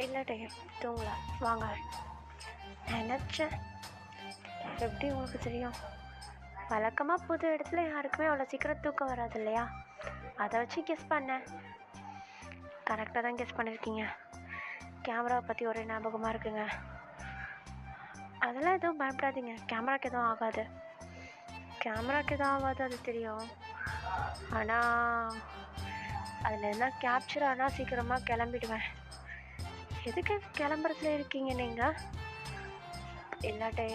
இல்லை டே, தூங்கல, வாங்க. நினச்சேன். எப்படி உங்களுக்கு தெரியும்? வழக்கமாக புது இடத்துல யாருக்குமே அவ்வளோ சீக்கிரம் தூக்கம் வராது இல்லையா? அதை வச்சு கெஸ் பண்ணேன். கரெக்டாக தான் கெஸ் பண்ணியிருக்கீங்க. கேமராவை பற்றி ஒரே ஞாபகமாக இருக்குங்க. அதெல்லாம் எதுவும் பயப்படாதீங்க, கேமராக்கு எதுவும் ஆகாது. கேமராக்கு எதுவும் ஆகாது, அது தெரியும். ஆனால் அதில் என்ன கேப்சர் ஆனால் சீக்கிரமாக கிளம்பிடுவேன். எதுக்கு கிளம்புறதுல இருக்கீங்க நீங்கள்? இல்லாட்டே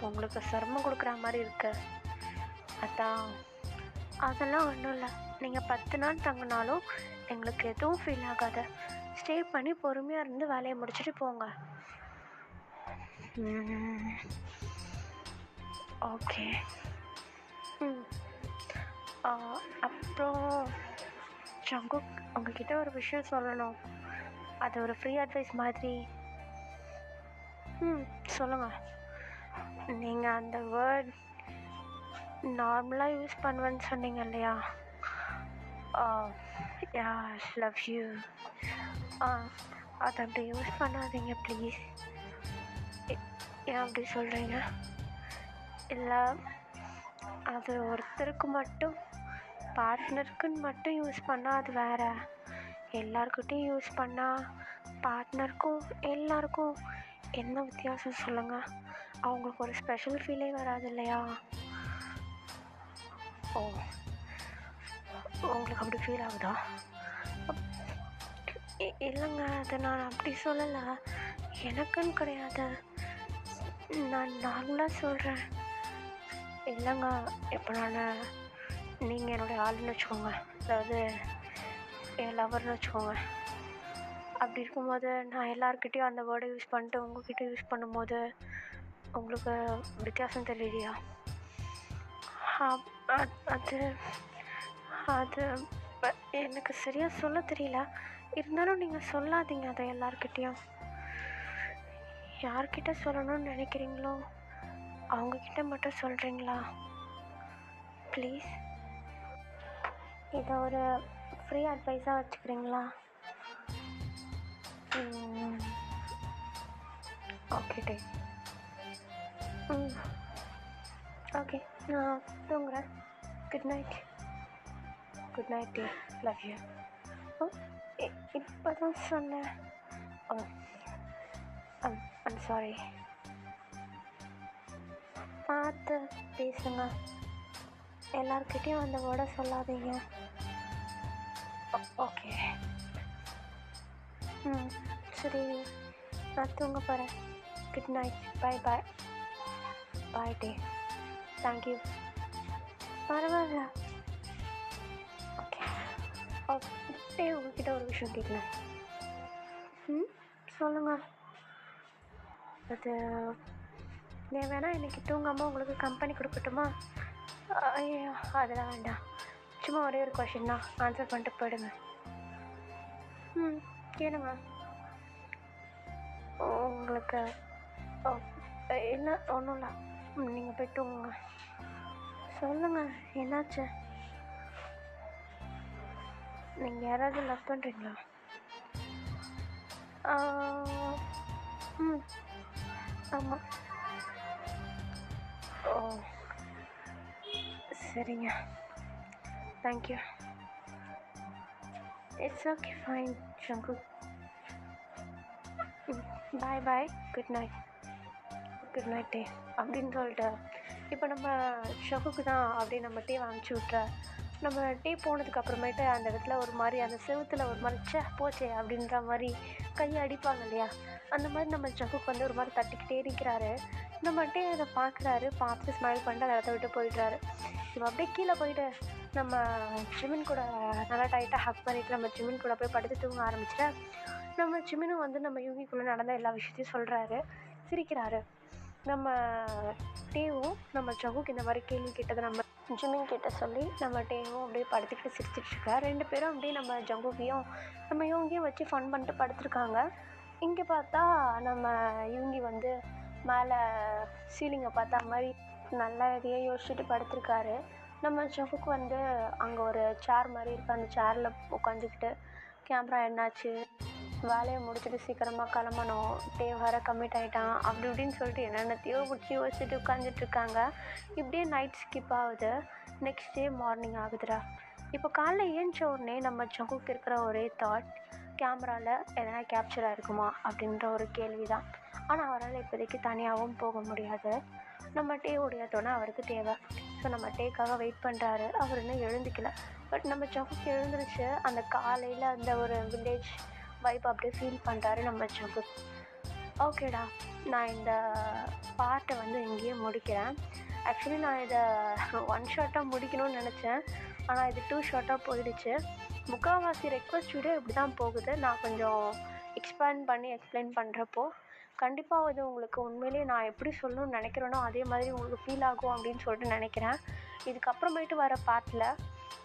உங்களுக்கு சிரமம் கொடுக்குற மாதிரி இருக்கு, அதான். அதெல்லாம் ஒன்றும் இல்லை, நீங்கள் 10 நாள் தங்கினாலும் எங்களுக்கு எதுவும் ஃபீல் ஆகாது. ஸ்டே பண்ணி பொறுமையாக இருந்து வேலையை முடிச்சுட்டு போங்க. ஓகே. அப்புறம் ஜங்கு, உங்ககிட்ட ஒரு விஷயம் சொல்லணும். அது ஒரு ஃப்ரீ அட்வைஸ் மாதிரி. சொல்லுங்கள். நீங்கள் அந்த வேர்ட் நார்மலாக யூஸ் பண்ணுவேன்னு சொன்னீங்க இல்லையா? யா, லவ் யூ. அதை அப்படி யூஸ் பண்ணாதீங்க ப்ளீஸ். ஏன் அப்படி சொல்கிறீங்க? இல்லை, அது ஒருத்தருக்கு மட்டும், பார்ட்னருக்குன்னு மட்டும் யூஸ் பண்ணால் அது வேற. எல்லாருக்கிட்டையும் யூஸ் பண்ணால் பார்ட்னருக்கும் எல்லாருக்கும் என்ன வித்தியாசம் சொல்லுங்கள்? அவங்களுக்கு ஒரு ஸ்பெஷல் ஃபீலே வராது இல்லையா? ஓ, உங்களுக்கு அப்படி ஃபீல் ஆகுதா? இல்லைங்க, அதை நான் அப்படி சொல்லலை. எனக்குன்னு கிடையாது, நான் நார்மலாக சொல்கிறேன். இல்லைங்க, இப்போ நீங்கள் என்னுடைய ஆளுன்னு வச்சுக்கோங்க, அதாவது என் லவர்னு வச்சுக்கோங்க. அப்படி இருக்கும்போது நான் எல்லாருக்கிட்டேயும் அந்த வேர்டை யூஸ் பண்ணிட்டு உங்கள்கிட்ட யூஸ் பண்ணும்போது உங்களுக்கு வித்தியாசம் தெரியலையா? அது அது எனக்கு சரியாக சொல்ல தெரியல. இருந்தாலும் நீங்கள் சொல்லாதீங்க அதை எல்லார்கிட்டேயும். யார்கிட்ட சொல்லணும்னு நினைக்கிறீங்களோ அவங்கக்கிட்ட மட்டும் சொல்கிறீங்களா ப்ளீஸ்? இதை ஒரு ஃப்ரீ அட்வைஸாக வச்சுக்கிறீங்களா? ஓகே டே. ஓகே, நான் தூங்குறேன். Good night. Good night day. Love you. இப்போ தான் சொன்னேன். I'm sorry. பார்த்து பேசுங்க, எல்லார்கிட்டையும் அந்த வேர்டை சொல்லாதீங்க. ஓகே. சரி, நான் தூங்க போகிறேன். Good night. Bye bye. Bye டே. தேங்க்யூ. பரவாயில்ல. ஓகே. டே, உங்ககிட்ட ஒரு விஷயம் கேட்கலாம். சொல்லுங்கள். அது நான் வேணால் இன்றைக்கி தூங்காமல் உங்களுக்கு கம்பெனி கொடுக்கட்டுமா? ஐயோ, அதெல்லாம் வேண்டாம். சும்மா ஒரே ஒரு கொஷின் தான், ஆன்சர் பண்ணிட்டு போயிடுங்க. கேளுங்க. உங்களுக்கு என்ன? ஒன்றும் இல்லை, நீங்கள் போய் தூங்குங்க. சொல்லுங்கள், என்னாச்சு? நீங்கள் யாராவது லவ் பண்ணுறீங்களா? ஆமாம். ஓ, சரிங்க. தேங்க்யூ. இட்ஸ் ஓகே, ஃபைன் ஷங்கு. Bye bye. Good night. Good night டே. அப்படின்னு சொல்லிட்டு இப்போ நம்ம ஷகுக்கு தான் அப்படியே நம்ம டீ அனுப்பிச்சி விட்ற. நம்ம டீ போனதுக்கு அப்புறமேட்டு அந்த இடத்துல ஒரு மாதிரி அந்த செவுத்தில் ஒரு மாதிரி போச்சே அப்படின்ற மாதிரி கையை அடிப்பாங்க இல்லையா? அந்த மாதிரி நம்ம ஷகுக்கு வந்து ஒரு மாதிரி தட்டிக்கிட்டே இருக்கிறாரு. நம்ம டீ அதை பார்க்குறாரு, பார்த்து ஸ்மைல் பண்ணிட்டு அந்த இடத்த விட்டு போயிடுறாரு. இப்போ அப்படியே கீழே போயிட்டு நம்ம ஜிமின் கூட நல்லா டைட்டாக ஹக் பண்ணிவிட்டு நம்ம ஜிமின் கூட போய் படுத்து தூங்க ஆரம்பிச்சிட்டேன். நம்ம ஜிமினும் வந்து நம்ம யூகிக்குள்ளே நடந்த எல்லா விஷயத்தையும் சொல்கிறாரு, சிரிக்கிறாரு. நம்ம டேவும் நம்ம ஜகுக்கு இந்த மாதிரி கேள்வி கேட்டதை நம்ம ஜிமின் கிட்ட சொல்லி நம்ம டேவும் அப்படியே படுத்துக்கிட்டு சிரிச்சிட்ருக்கா. ரெண்டு பேரும் அப்படியே நம்ம ஜங்குவையும் நம்ம யூங்கியும் வச்சு ஃபன் பண்ணிட்டு படுத்துருக்காங்க. இங்கே பார்த்தா நம்ம யூங்கி வந்து மேலே சீலிங்கை பார்த்தா மாதிரி நல்லா இதையே யோசிச்சுட்டு படுத்துருக்காரு. நம்ம ஜகுக்கு வந்து அங்கே ஒரு சேர் மாதிரி இருக்குது, அந்த சேரில் உட்காந்துக்கிட்டு கேமரா என்னாச்சு, வேலையை முடிச்சுட்டு சீக்கிரமாக கிளம்பணும், டே வர கம்மிட் ஆகிட்டான் அப்படி இப்படின்னு சொல்லிட்டு என்னென்னத்தையோ பிடிச்சி யோசிச்சுட்டு உட்காந்துட்ருக்காங்க. இப்படியே நைட் ஸ்கிப் ஆகுது. நெக்ஸ்ட் டே மார்னிங் ஆகுதுடா. இப்போ காலைல ஏஞ்ச உடனே நம்ம ஜங்குக்கு இருக்கிற ஒரே தாட், கேமராவில் எதனா கேப்சராக இருக்குமா அப்படின்ற ஒரு கேள்வி தான். ஆனால் அவரால் இப்போதைக்கு தனியாகவும் போக முடியாது. நம்ம டேவுடைய துணை அவருக்கு தேவை. ஸோ நம்ம டேக்காக வெயிட் பண்ணுறாரு. அவர் இன்னும் எழுந்துக்கல. பட் நம்ம ஜங்குக்கு எழுந்துருச்சு. அந்த காலையில் அந்த ஒரு வில்லேஜ் வைப் அப்படியே ஃபீல் பண்ணுறாரு நம்ம ஜங்கு. ஓகேடா, நான் இந்த பார்ட்டை வந்து இங்கேயே முடிக்கிறேன். ஆக்சுவலி நான் இதை 1 ஷார்ட்டாக முடிக்கணும்னு நினச்சேன், ஆனால் இது 2 ஷார்ட்டாக போயிடுச்சு. முக்கால்வாசி ரெக்வஸ்ட் வீடியோ இப்படி தான் போகுது. நான் கொஞ்சம் எக்ஸ்பேண்ட் பண்ணி எக்ஸ்பிளைன் பண்ணுறப்போ கண்டிப்பாக இது உங்களுக்கு உண்மையிலேயே நான் எப்படி சொல்லணும்னு நினைக்கிறேனோ அதே மாதிரி உங்களுக்கு ஃபீல் ஆகும் அப்படின்னு சொல்லிட்டு நினைக்கிறேன். இதுக்கப்புறமேட்டு வர பார்ட்டில்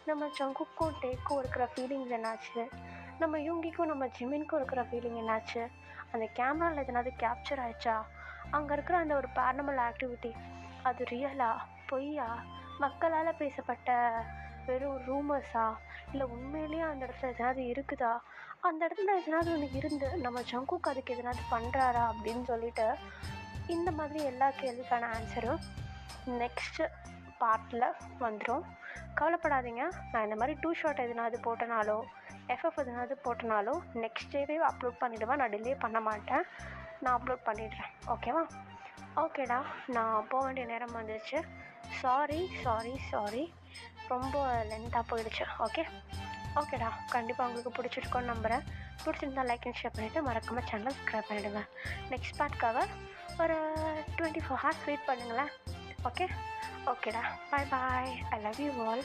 நம்ம ஜங்குக்கும் டேக்கும் இருக்கிற ஃபீலிங்ஸ் என்னாச்சு, நம்ம யூங்கிக்கும் நம்ம ஜிமினுக்கும் இருக்கிற ஃபீலிங் என்னாச்சு, அந்த கேமராவில் எதனாவது கேப்சர் ஆயிடுச்சா, அங்கே இருக்கிற அந்த ஒரு பேரனமல் ஆக்டிவிட்டி அது ரியலா பொய்யா மக்களால் பேசப்பட்ட வெறும் ரூமர்ஸா, இல்லை உண்மையிலேயே அந்த இடத்துல எதனாவது இருக்குதா, அந்த இடத்துல எதனாவது ஒன்று இருந்து நம்ம ஜங்குக் அதுக்கு எதனாவது பண்ணுறாரா அப்படின்னு சொல்லிட்டு இந்த மாதிரி எல்லா கேள்விக்கான ஆன்சரும் நெக்ஸ்ட்டு பார்ட்டில் வந்துடும். கவலைப்படாதீங்க. நான் இந்த மாதிரி 2 ஷாட் எதனாவது போட்டனாலோ எஃப்எஃப் எதனாவது போட்டனாலோ நெக்ஸ்ட் டேவே அப்லோட் பண்ணிவிடுவேன். நான் டிலே பண்ண மாட்டேன். நான் அப்லோட் பண்ணிடுறேன். ஓகேவா? ஓகேடா, நான் போக வேண்டிய நேரம் வந்துடுச்சு. சாரி ரொம்ப லென்த்தாக போயிடுச்சு. ஓகேடா, கண்டிப்பாக உங்களுக்கு பிடிச்சிருக்கோன்னு நம்புகிறேன். பிடிச்சிருந்தா லைக் அண்ட் ஷேர் பண்ணிவிட்டு மறக்காமல் சேனலை சப்ஸ்கிரைப் பண்ணிவிடுங்க. நெக்ஸ்ட் பார்ட்காக ஒரு 24 hours வெயிட் பண்ணுங்களேன். ஓகேடா, bye. I love you all.